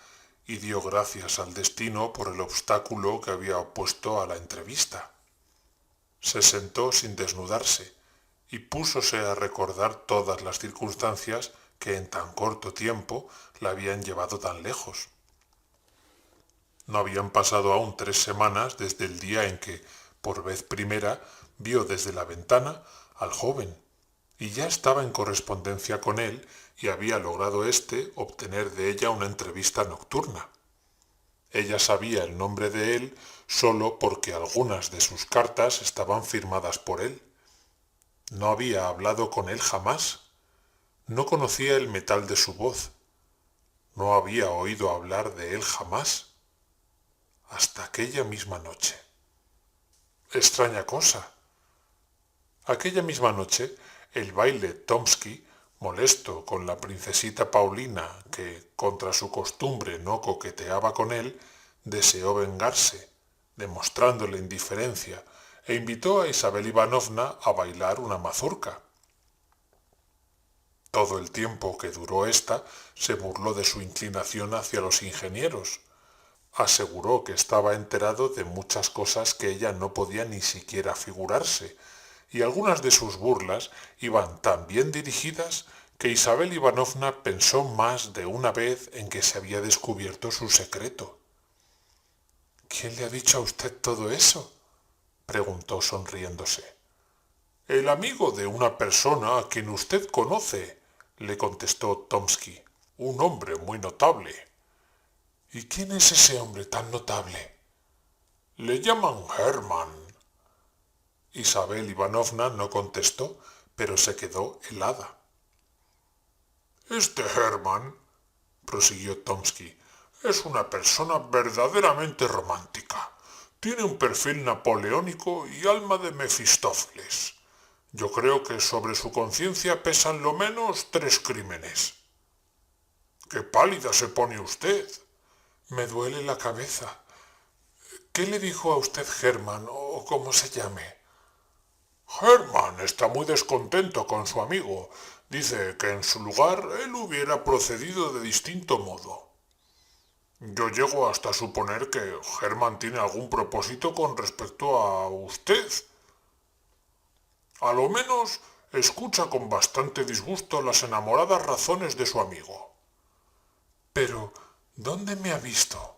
y dio gracias al destino por el obstáculo que había opuesto a la entrevista. Se sentó sin desnudarse y púsose a recordar todas las circunstancias que en tan corto tiempo la habían llevado tan lejos. No habían pasado aún 3 semanas desde el día en que, por vez primera, vio desde la ventana al joven, y ya estaba en correspondencia con él y había logrado obtener de ella una entrevista nocturna. Ella sabía el nombre de él solo porque algunas de sus cartas estaban firmadas por él. No había hablado con él jamás. No conocía el metal de su voz. No había oído hablar de él jamás. Hasta aquella misma noche. Extraña cosa. Aquella misma noche, el baile Tomsky, molesto con la princesita Paulina, que contra su costumbre no coqueteaba con él, deseó vengarse, demostrándole indiferencia, e invitó a Isabel Ivanovna a bailar una mazurca. Todo el tiempo que duró ésta se burló de su inclinación hacia los ingenieros. Aseguró que estaba enterado de muchas cosas que ella no podía ni siquiera figurarse, y algunas de sus burlas iban tan bien dirigidas que Isabel Ivanovna pensó más de una vez en que se había descubierto su secreto. «¿Quién le ha dicho a usted todo eso?», preguntó sonriéndose. «El amigo de una persona a quien usted conoce», le contestó Tomsky, «un hombre muy notable». «¿Y quién es ese hombre tan notable?». «Le llaman Hermann». Isabel Ivanovna no contestó, pero se quedó helada. «Este Hermann», prosiguió Tomsky, «es una persona verdaderamente romántica. Tiene un perfil napoleónico y alma de Mefistófeles. Yo creo que sobre su conciencia pesan lo menos 3 crímenes». «¡Qué pálida se pone usted!». «Me duele la cabeza. ¿Qué le dijo a usted Hermann, o cómo se llame?». «Hermann está muy descontento con su amigo. Dice que en su lugar él hubiera procedido de distinto modo». «Yo llego hasta suponer que Hermann tiene algún propósito con respecto a usted. A lo menos escucha con bastante disgusto las enamoradas razones de su amigo». «Pero, ¿dónde me ha visto?».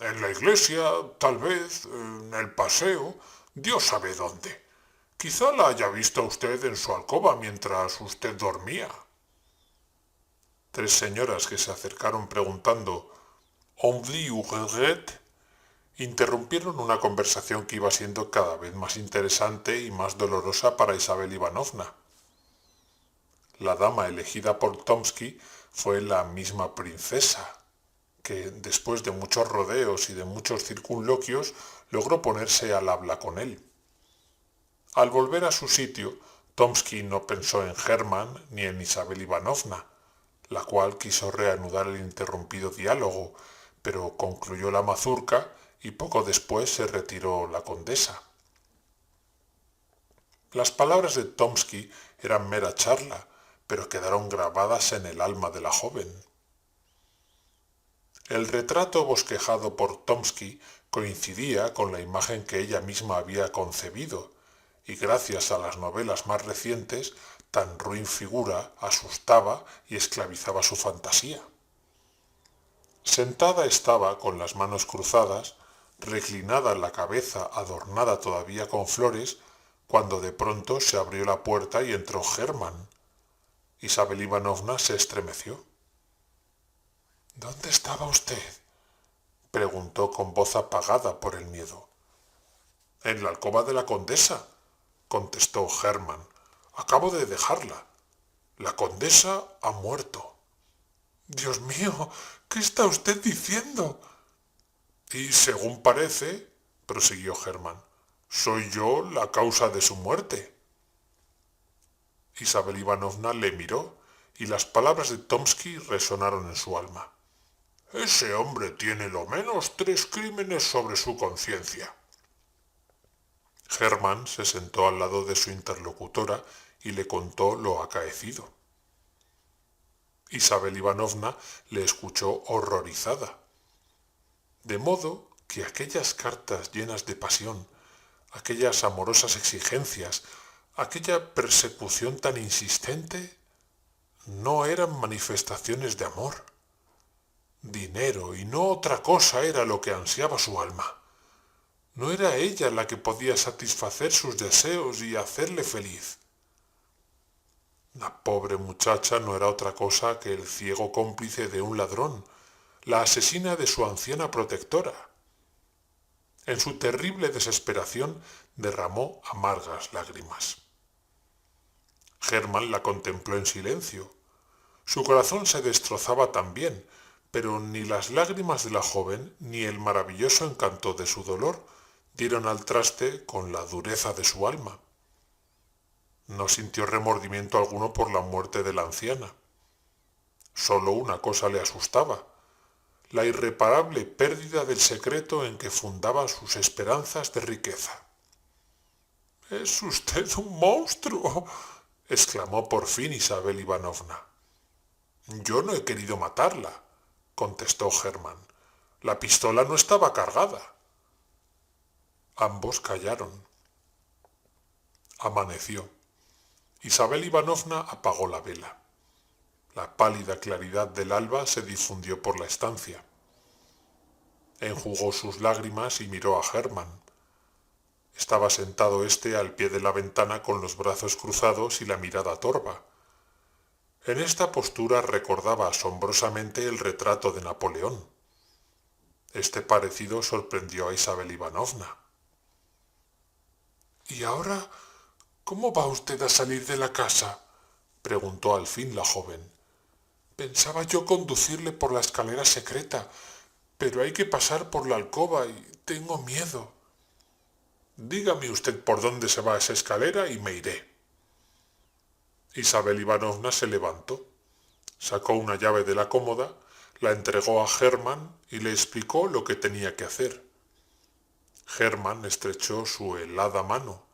«En la iglesia, tal vez, en el paseo, Dios sabe dónde. Quizá la haya visto a usted en su alcoba mientras usted dormía». 3 señoras que se acercaron preguntando «¿On dit ou regrette?», interrumpieron una conversación que iba siendo cada vez más interesante y más dolorosa para Isabel Ivanovna. La dama elegida por Tomsky fue la misma princesa, que después de muchos rodeos y de muchos circunloquios logró ponerse al habla con él. Al volver a su sitio, Tomsky no pensó en Hermann ni en Isabel Ivanovna, la cual quiso reanudar el interrumpido diálogo, pero concluyó la mazurca y poco después se retiró la condesa. Las palabras de Tomsky eran mera charla, pero quedaron grabadas en el alma de la joven. El retrato bosquejado por Tomsky coincidía con la imagen que ella misma había concebido, y gracias a las novelas más recientes, tan ruin figura asustaba y esclavizaba su fantasía. Sentada estaba con las manos cruzadas, reclinada la cabeza adornada todavía con flores, cuando de pronto se abrió la puerta y entró Germán. Isabel Ivanovna se estremeció. ¿Dónde estaba usted? Preguntó con voz apagada por el miedo. En la alcoba de la condesa, contestó Germán. Acabo de dejarla. La condesa ha muerto. Dios mío, ¿qué está usted diciendo? Y según parece, prosiguió Germán, soy yo la causa de su muerte. Isabel Ivanovna le miró y las palabras de Tomsky resonaron en su alma. Ese hombre tiene lo menos 3 crímenes sobre su conciencia. Germán se sentó al lado de su interlocutora y le contó lo acaecido. Isabel Ivanovna le escuchó horrorizada. De modo que aquellas cartas llenas de pasión, aquellas amorosas exigencias, aquella persecución tan insistente, no eran manifestaciones de amor. Dinero y no otra cosa era lo que ansiaba su alma. No era ella la que podía satisfacer sus deseos y hacerle feliz. La pobre muchacha no era otra cosa que el ciego cómplice de un ladrón, la asesina de su anciana protectora. En su terrible desesperación derramó amargas lágrimas. Germán la contempló en silencio. Su corazón se destrozaba también, pero ni las lágrimas de la joven ni el maravilloso encanto de su dolor dieron al traste con la dureza de su alma. No sintió remordimiento alguno por la muerte de la anciana. Solo una cosa le asustaba, la irreparable pérdida del secreto en que fundaba sus esperanzas de riqueza. «Es usted un monstruo», exclamó por fin Isabel Ivanovna. «Yo no he querido matarla», contestó Germán. «La pistola no estaba cargada». Ambos callaron. Amaneció. Isabel Ivanovna apagó la vela. La pálida claridad del alba se difundió por la estancia. Enjugó sus lágrimas y miró a Germán. Estaba sentado éste al pie de la ventana con los brazos cruzados y la mirada torva. En esta postura recordaba asombrosamente el retrato de Napoleón. Este parecido sorprendió a Isabel Ivanovna. «¿Y ahora cómo va usted a salir de la casa?», preguntó al fin la joven. «Pensaba yo conducirle por la escalera secreta, pero hay que pasar por la alcoba y tengo miedo». «Dígame usted por dónde se va esa escalera y me iré». Isabel Ivanovna se levantó, sacó una llave de la cómoda, la entregó a Germán y le explicó lo que tenía que hacer. Germán estrechó su helada mano,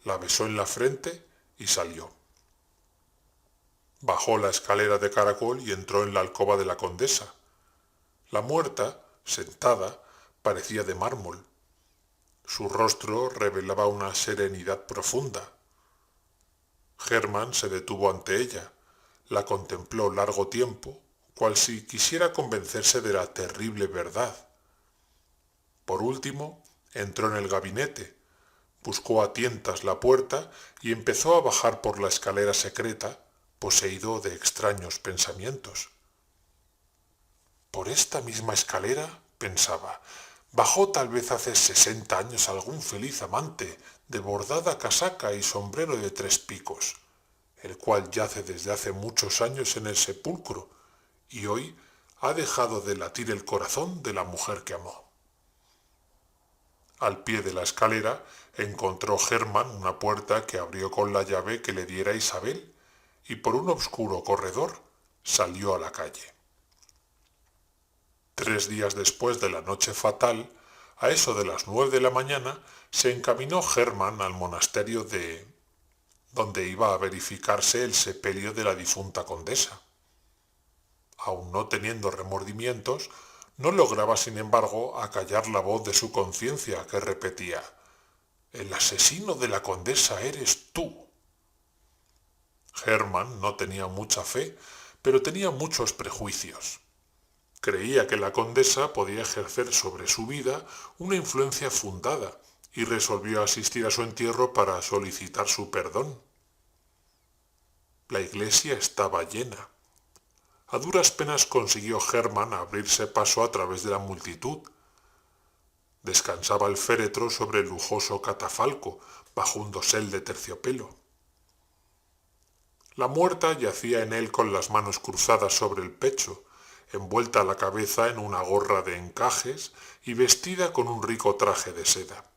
la besó en la frente y salió. Bajó la escalera de caracol y entró en la alcoba de la condesa. La muerta, sentada, parecía de mármol. Su rostro revelaba una serenidad profunda. Germán se detuvo ante ella, la contempló largo tiempo, cual si quisiera convencerse de la terrible verdad. Por último, entró en el gabinete, buscó a tientas la puerta y empezó a bajar por la escalera secreta, poseído de extraños pensamientos. Por esta misma escalera, pensaba, bajó tal vez hace 60 años algún feliz amante de bordada casaca y sombrero de 3 picos, el cual yace desde hace muchos años en el sepulcro y hoy ha dejado de latir el corazón de la mujer que amó. Al pie de la escalera encontró Germán una puerta que abrió con la llave que le diera Isabel y por un obscuro corredor salió a la calle. 3 días después de la noche fatal, a eso de las 9 de la mañana, se encaminó Germán al monasterio donde iba a verificarse el sepelio de la difunta condesa. Aun no teniendo remordimientos, No lograba, sin embargo, acallar la voz de su conciencia que repetía: «El asesino de la condesa eres tú». Hermann no tenía mucha fe, pero tenía muchos prejuicios. Creía que la condesa podía ejercer sobre su vida una influencia fundada y resolvió asistir a su entierro para solicitar su perdón. La iglesia estaba llena. A duras penas consiguió Hermann abrirse paso a través de la multitud. Descansaba el féretro sobre el lujoso catafalco, bajo un dosel de terciopelo. La muerta yacía en él con las manos cruzadas sobre el pecho, envuelta la cabeza en una gorra de encajes y vestida con un rico traje de seda.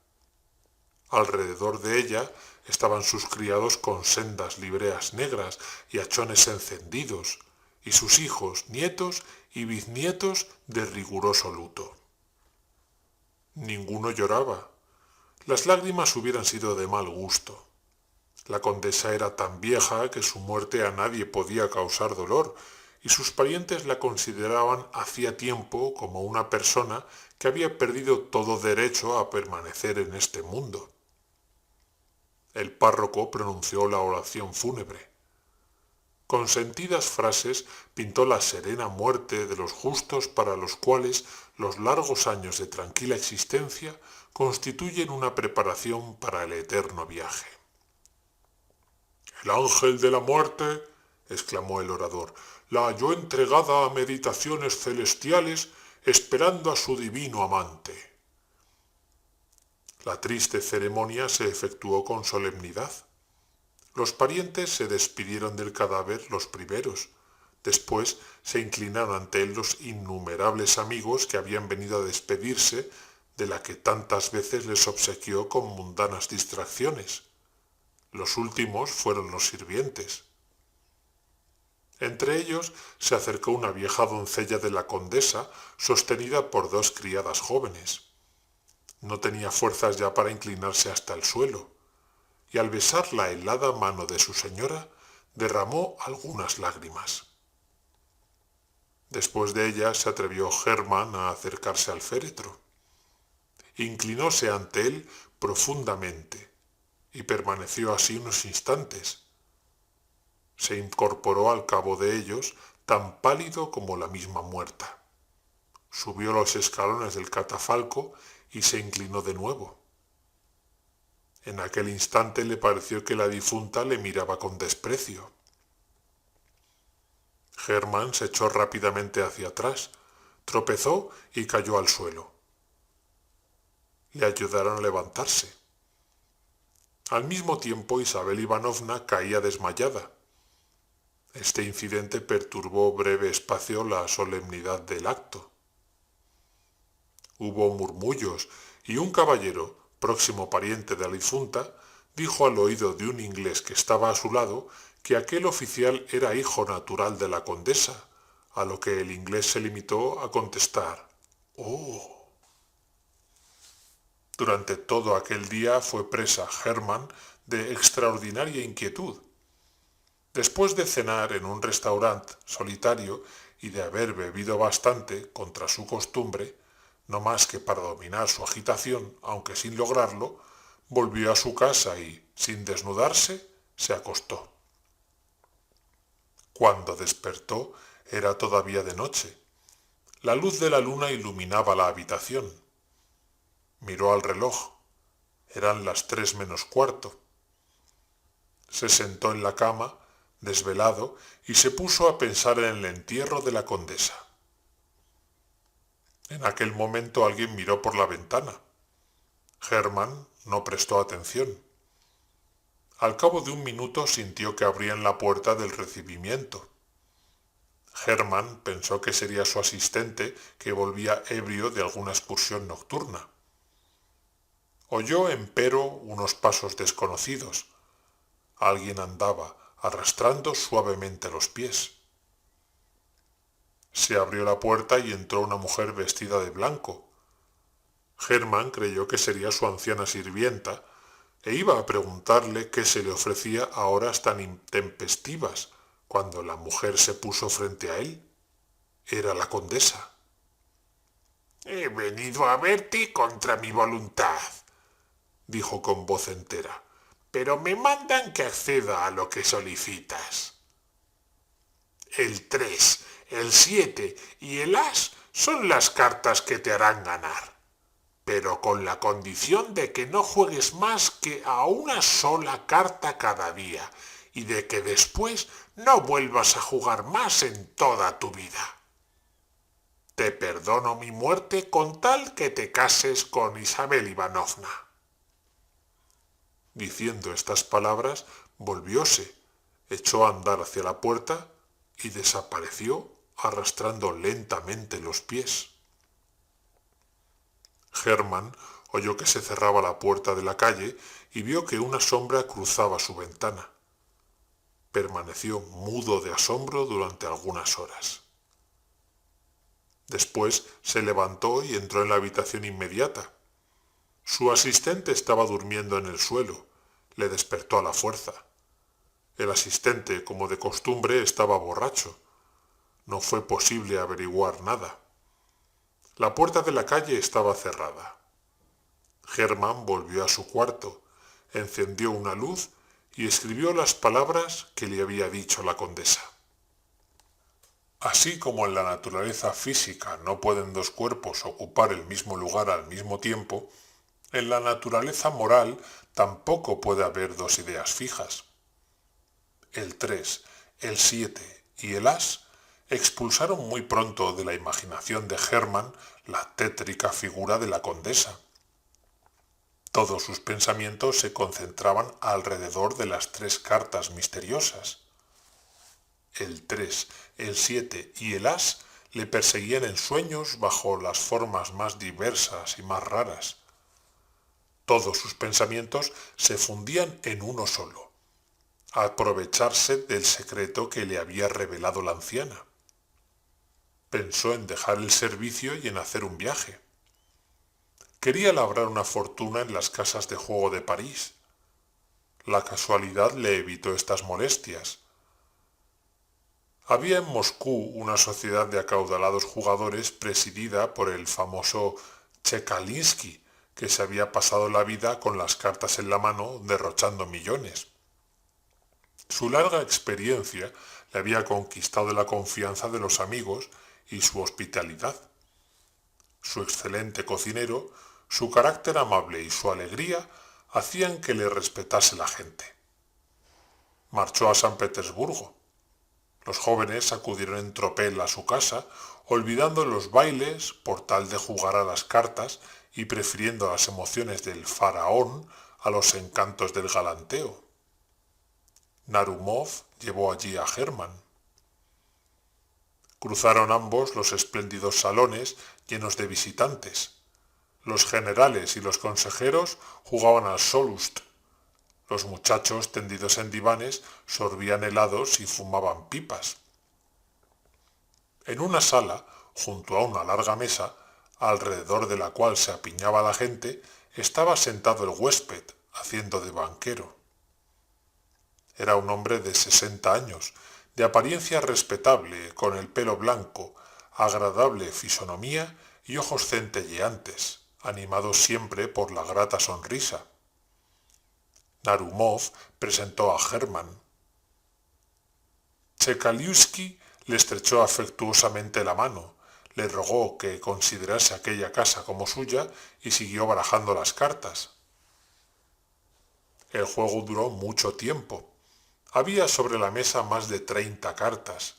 Alrededor de ella estaban sus criados con sendas libreas negras y hachones encendidos, y sus hijos, nietos y bisnietos de riguroso luto. Ninguno lloraba. Las lágrimas hubieran sido de mal gusto. La condesa era tan vieja que su muerte a nadie podía causar dolor, y sus parientes la consideraban hacía tiempo como una persona que había perdido todo derecho a permanecer en este mundo. El párroco pronunció la oración fúnebre. Con sentidas frases pintó la serena muerte de los justos para los cuales los largos años de tranquila existencia constituyen una preparación para el eterno viaje. «El ángel de la muerte», exclamó el orador, «la halló entregada a meditaciones celestiales, esperando a su divino amante». La triste ceremonia se efectuó con solemnidad. Los parientes se despidieron del cadáver los primeros. Después se inclinaron ante él los innumerables amigos que habían venido a despedirse de la que tantas veces les obsequió con mundanas distracciones. Los últimos fueron los sirvientes. Entre ellos se acercó una vieja doncella de la condesa, sostenida por dos criadas jóvenes. No tenía fuerzas ya para inclinarse hasta el suelo, y al besar la helada mano de su señora, derramó algunas lágrimas. Después de ella se atrevió Hermann a acercarse al féretro. Inclinóse ante él profundamente, y permaneció así unos instantes. Se incorporó al cabo de ellos, tan pálido como la misma muerta. Subió los escalones del catafalco y se inclinó de nuevo. En aquel instante le pareció que la difunta le miraba con desprecio. Hermann se echó rápidamente hacia atrás, tropezó y cayó al suelo. Le ayudaron a levantarse. Al mismo tiempo Isabel Ivanovna caía desmayada. Este incidente perturbó breve espacio la solemnidad del acto. Hubo murmullos y un caballero, próximo pariente de la difunta, dijo al oído de un inglés que estaba a su lado que aquel oficial era hijo natural de la condesa, a lo que el inglés se limitó a contestar: «Oh». Durante todo aquel día fue presa Hermann de extraordinaria inquietud. Después de cenar en un restaurante solitario y de haber bebido bastante contra su costumbre, no más que para dominar su agitación, aunque sin lograrlo, volvió a su casa y, sin desnudarse, se acostó. Cuando despertó era todavía de noche. La luz de la luna iluminaba la habitación. Miró al reloj. Eran las 3 menos cuarto. Se sentó en la cama, desvelado, y se puso a pensar en el entierro de la condesa. En aquel momento alguien miró por la ventana. Hermann no prestó atención. Al cabo de un minuto sintió que abrían la puerta del recibimiento. Hermann pensó que sería su asistente que volvía ebrio de alguna excursión nocturna. Oyó, empero, unos pasos desconocidos. Alguien andaba arrastrando suavemente los pies. Se abrió la puerta y entró una mujer vestida de blanco. Hermann creyó que sería su anciana sirvienta e iba a preguntarle qué se le ofrecía a horas tan intempestivas, cuando la mujer se puso frente a él. Era la condesa. He venido a verte contra mi voluntad, dijo con voz entera, pero me mandan que acceda a lo que solicitas. El 3, el 7 y el as son las cartas que te harán ganar, pero con la condición de que no juegues más que a una sola carta cada día y de que después no vuelvas a jugar más en toda tu vida. Te perdono mi muerte con tal que te cases con Isabel Ivanovna. Diciendo estas palabras, volvióse, echó a andar hacia la puerta y desapareció arrastrando lentamente los pies. Hermann oyó que se cerraba la puerta de la calle y vio que una sombra cruzaba su ventana. Permaneció mudo de asombro durante algunas horas. Después se levantó y entró en la habitación inmediata. Su asistente estaba durmiendo en el suelo. Le despertó a la fuerza. El asistente, como de costumbre, estaba borracho. No fue posible averiguar nada. La puerta de la calle estaba cerrada. Hermann volvió a su cuarto, encendió una luz y escribió las palabras que le había dicho la condesa. Así como en la naturaleza física no pueden dos cuerpos ocupar el mismo lugar al mismo tiempo, en la naturaleza moral tampoco puede haber dos ideas fijas. El 3, el 7 y el as expulsaron muy pronto de la imaginación de Hermann la tétrica figura de la condesa. Todos sus pensamientos se concentraban alrededor de las tres cartas misteriosas. El 3, el 7 y el as le perseguían en sueños bajo las formas más diversas y más raras. Todos sus pensamientos se fundían en uno solo: aprovecharse del secreto que le había revelado la anciana. Pensó en dejar el servicio y en hacer un viaje. Quería labrar una fortuna en las casas de juego de París. La casualidad le evitó estas molestias. Había en Moscú una sociedad de acaudalados jugadores presidida por el famoso Tchekalinsky, que se había pasado la vida con las cartas en la mano derrochando millones. Su larga experiencia le había conquistado la confianza de los amigos y su hospitalidad. Su excelente cocinero, su carácter amable y su alegría hacían que le respetase la gente. Marchó a San Petersburgo. Los jóvenes acudieron en tropel a su casa, olvidando los bailes por tal de jugar a las cartas y prefiriendo las emociones del faraón a los encantos del galanteo. Narumov llevó allí a Hermann. Cruzaron ambos los espléndidos salones llenos de visitantes. Los generales y los consejeros jugaban al Solust. Los muchachos tendidos en divanes sorbían helados y fumaban pipas. En una sala, junto a una larga mesa, alrededor de la cual se apiñaba la gente, estaba sentado el huésped, haciendo de banquero. Era un hombre de 60 años, de apariencia respetable, con el pelo blanco, agradable fisonomía y ojos centelleantes, animados siempre por la grata sonrisa. Narumov presentó a Hermann. Tchekalinsky le estrechó afectuosamente la mano, le rogó que considerase aquella casa como suya y siguió barajando las cartas. El juego duró mucho tiempo. Había sobre la mesa más de 30 cartas.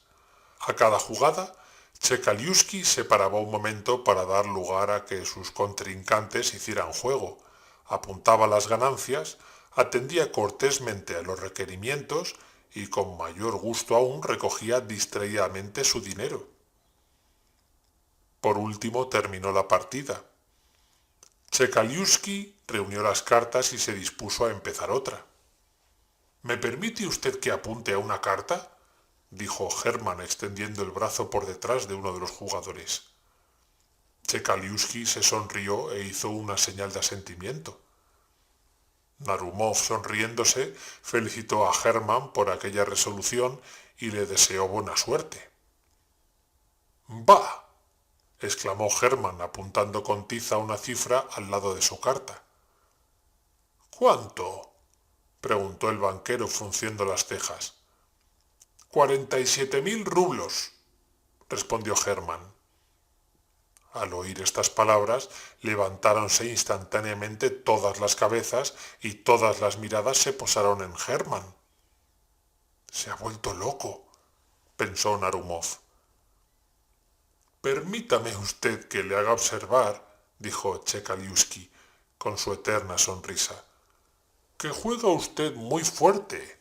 A cada jugada, Tchekalinsky se paraba un momento para dar lugar a que sus contrincantes hicieran juego, apuntaba las ganancias, atendía cortésmente a los requerimientos y con mayor gusto aún recogía distraídamente su dinero. Por último terminó la partida. Tchekalinsky reunió las cartas y se dispuso a empezar otra. ¿Me permite usted que apunte a una carta?, dijo Hermann extendiendo el brazo por detrás de uno de los jugadores. Tchekalinsky se sonrió e hizo una señal de asentimiento. Narumov, sonriéndose, felicitó a Hermann por aquella resolución y le deseó buena suerte. «¡Bah!», exclamó Hermann apuntando con tiza una cifra al lado de su carta. ¿Cuánto? Preguntó el banquero frunciendo las cejas. 47.000 rublos, respondió Hermann. Al oír estas palabras, levantáronse instantáneamente todas las cabezas y todas las miradas se posaron en Hermann. Se ha vuelto loco, pensó Narumov. Permítame usted que le haga observar, dijo Tchekaliuski con su eterna sonrisa, que juega usted muy fuerte.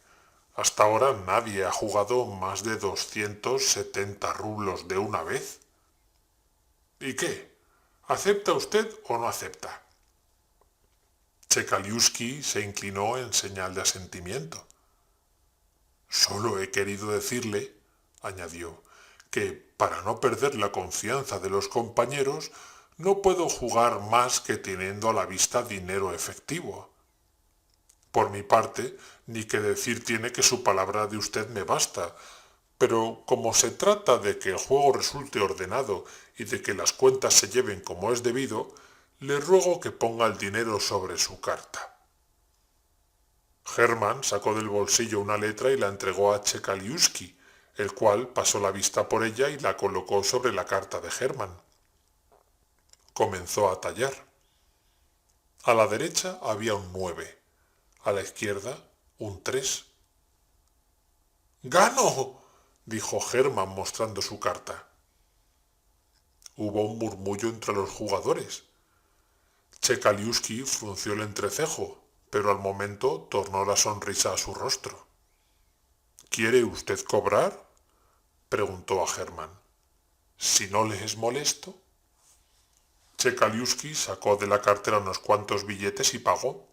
Hasta ahora nadie ha jugado más de 270 rublos de una vez. ¿Y qué? ¿Acepta usted o no acepta? Tchekaliuski se inclinó en señal de asentimiento. Solo he querido decirle, añadió, que para no perder la confianza de los compañeros no puedo jugar más que teniendo a la vista dinero efectivo. Por mi parte, ni que decir tiene que su palabra de usted me basta, pero como se trata de que el juego resulte ordenado y de que las cuentas se lleven como es debido, le ruego que ponga el dinero sobre su carta. Hermann sacó del bolsillo una letra y la entregó a Tchekaliuski, el cual pasó la vista por ella y la colocó sobre la carta de Hermann. Comenzó a tallar. A la derecha había un 9, a la izquierda un 3. ¡Gano!, dijo Hermann mostrando su carta. Hubo un murmullo entre los jugadores. Tchekaliuski frunció el entrecejo, pero al momento tornó la sonrisa a su rostro. ¿Quiere usted cobrar?, preguntó a Hermann. Si no le es molesto. Tchekaliuski sacó de la cartera unos cuantos billetes y pagó.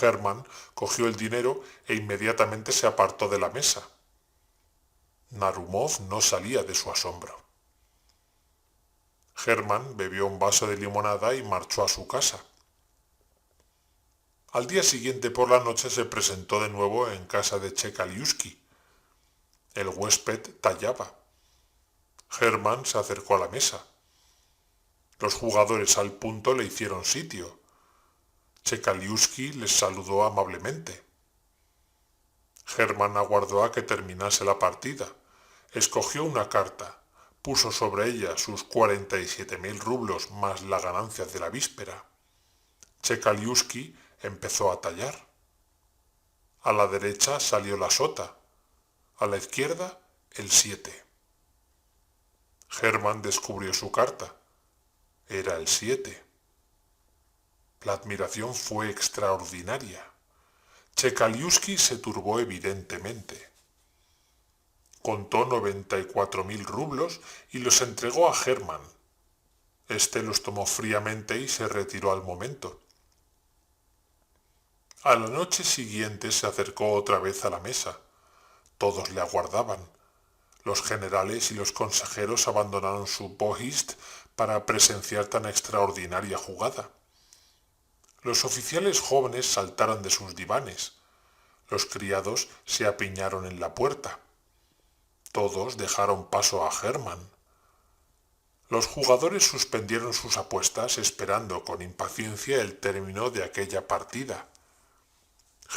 Hermann cogió el dinero e inmediatamente se apartó de la mesa. Narumov no salía de su asombro. Hermann bebió un vaso de limonada y marchó a su casa. Al día siguiente por la noche se presentó de nuevo en casa de Tchekaliuski. El huésped tallaba. Hermann se acercó a la mesa. Los jugadores al punto le hicieron sitio. Tchekaliuski les saludó amablemente. Hermann aguardó a que terminase la partida. Escogió una carta, puso sobre ella sus 47.000 rublos más la ganancia de la víspera. Tchekaliuski empezó a tallar. A la derecha salió la sota, a la izquierda el 7. Hermann descubrió su carta. Era el 7. La admiración fue extraordinaria. Tchekaliuski se turbó evidentemente. Contó 94.000 rublos y los entregó a Hermann. Este los tomó fríamente y se retiró al momento. A la noche siguiente se acercó otra vez a la mesa. Todos le aguardaban. Los generales y los consejeros abandonaron su post para presenciar tan extraordinaria jugada. Los oficiales jóvenes saltaron de sus divanes. Los criados se apiñaron en la puerta. Todos dejaron paso a Hermann. Los jugadores suspendieron sus apuestas esperando con impaciencia el término de aquella partida.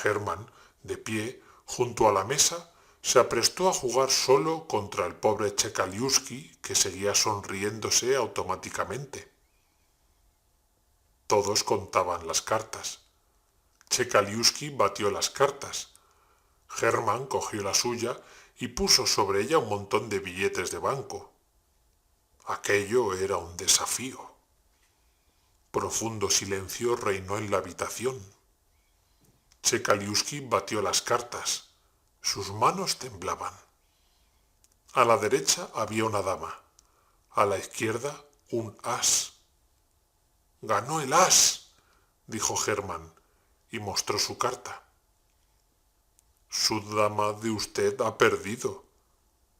Hermann, de pie, junto a la mesa, se aprestó a jugar solo contra el pobre Tchekaliuski, que seguía sonriéndose automáticamente. Todos contaban las cartas. Tchekaliuski batió las cartas. Hermann cogió la suya y puso sobre ella un montón de billetes de banco. Aquello era un desafío. Profundo silencio reinó en la habitación. Tchekaliuski batió las cartas. Sus manos temblaban. A la derecha había una dama. A la izquierda un as. «¡Ganó el as!», dijo Hermann, y mostró su carta. «Su dama de usted ha perdido»,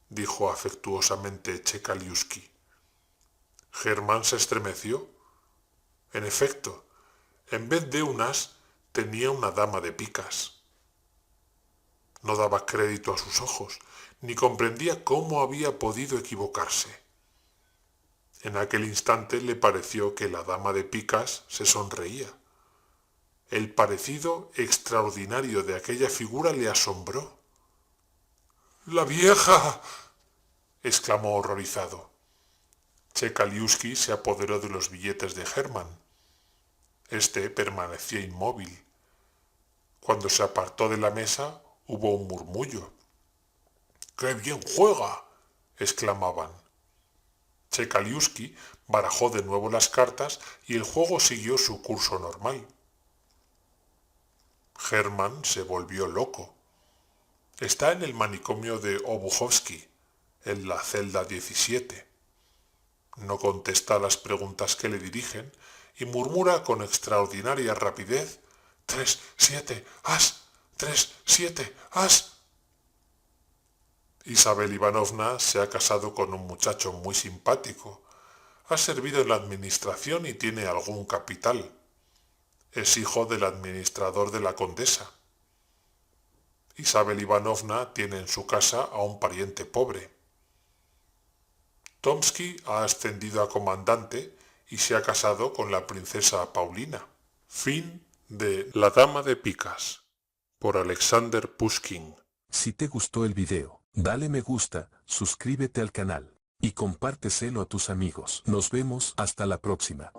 dijo afectuosamente Tchekaliuski. Hermann se estremeció. En efecto, en vez de un as, tenía una dama de picas. No daba crédito a sus ojos, ni comprendía cómo había podido equivocarse. En aquel instante le pareció que la dama de picas se sonreía. El parecido extraordinario de aquella figura le asombró. ¡La vieja! Exclamó horrorizado. Chekaliusky se apoderó de los billetes de Hermann. Este permanecía inmóvil. Cuando se apartó de la mesa hubo un murmullo. ¡Qué bien juega!, exclamaban. Chekaliusky barajó de nuevo las cartas y el juego siguió su curso normal. Hermann se volvió loco. Está en el manicomio de Obuchowski, en la celda 17. No contesta a las preguntas que le dirigen y murmura con extraordinaria rapidez: 3, 7, as, 3, 7, as. Isabel Ivanovna se ha casado con un muchacho muy simpático. Ha servido en la administración y tiene algún capital. Es hijo del administrador de la condesa. Isabel Ivanovna tiene en su casa a un pariente pobre. Tomsky ha ascendido a comandante y se ha casado con la princesa Paulina. Fin de La dama de picas, por Alexander Pushkin. Si te gustó el video, dale me gusta, suscríbete al canal y compárteselo a tus amigos. Nos vemos hasta la próxima.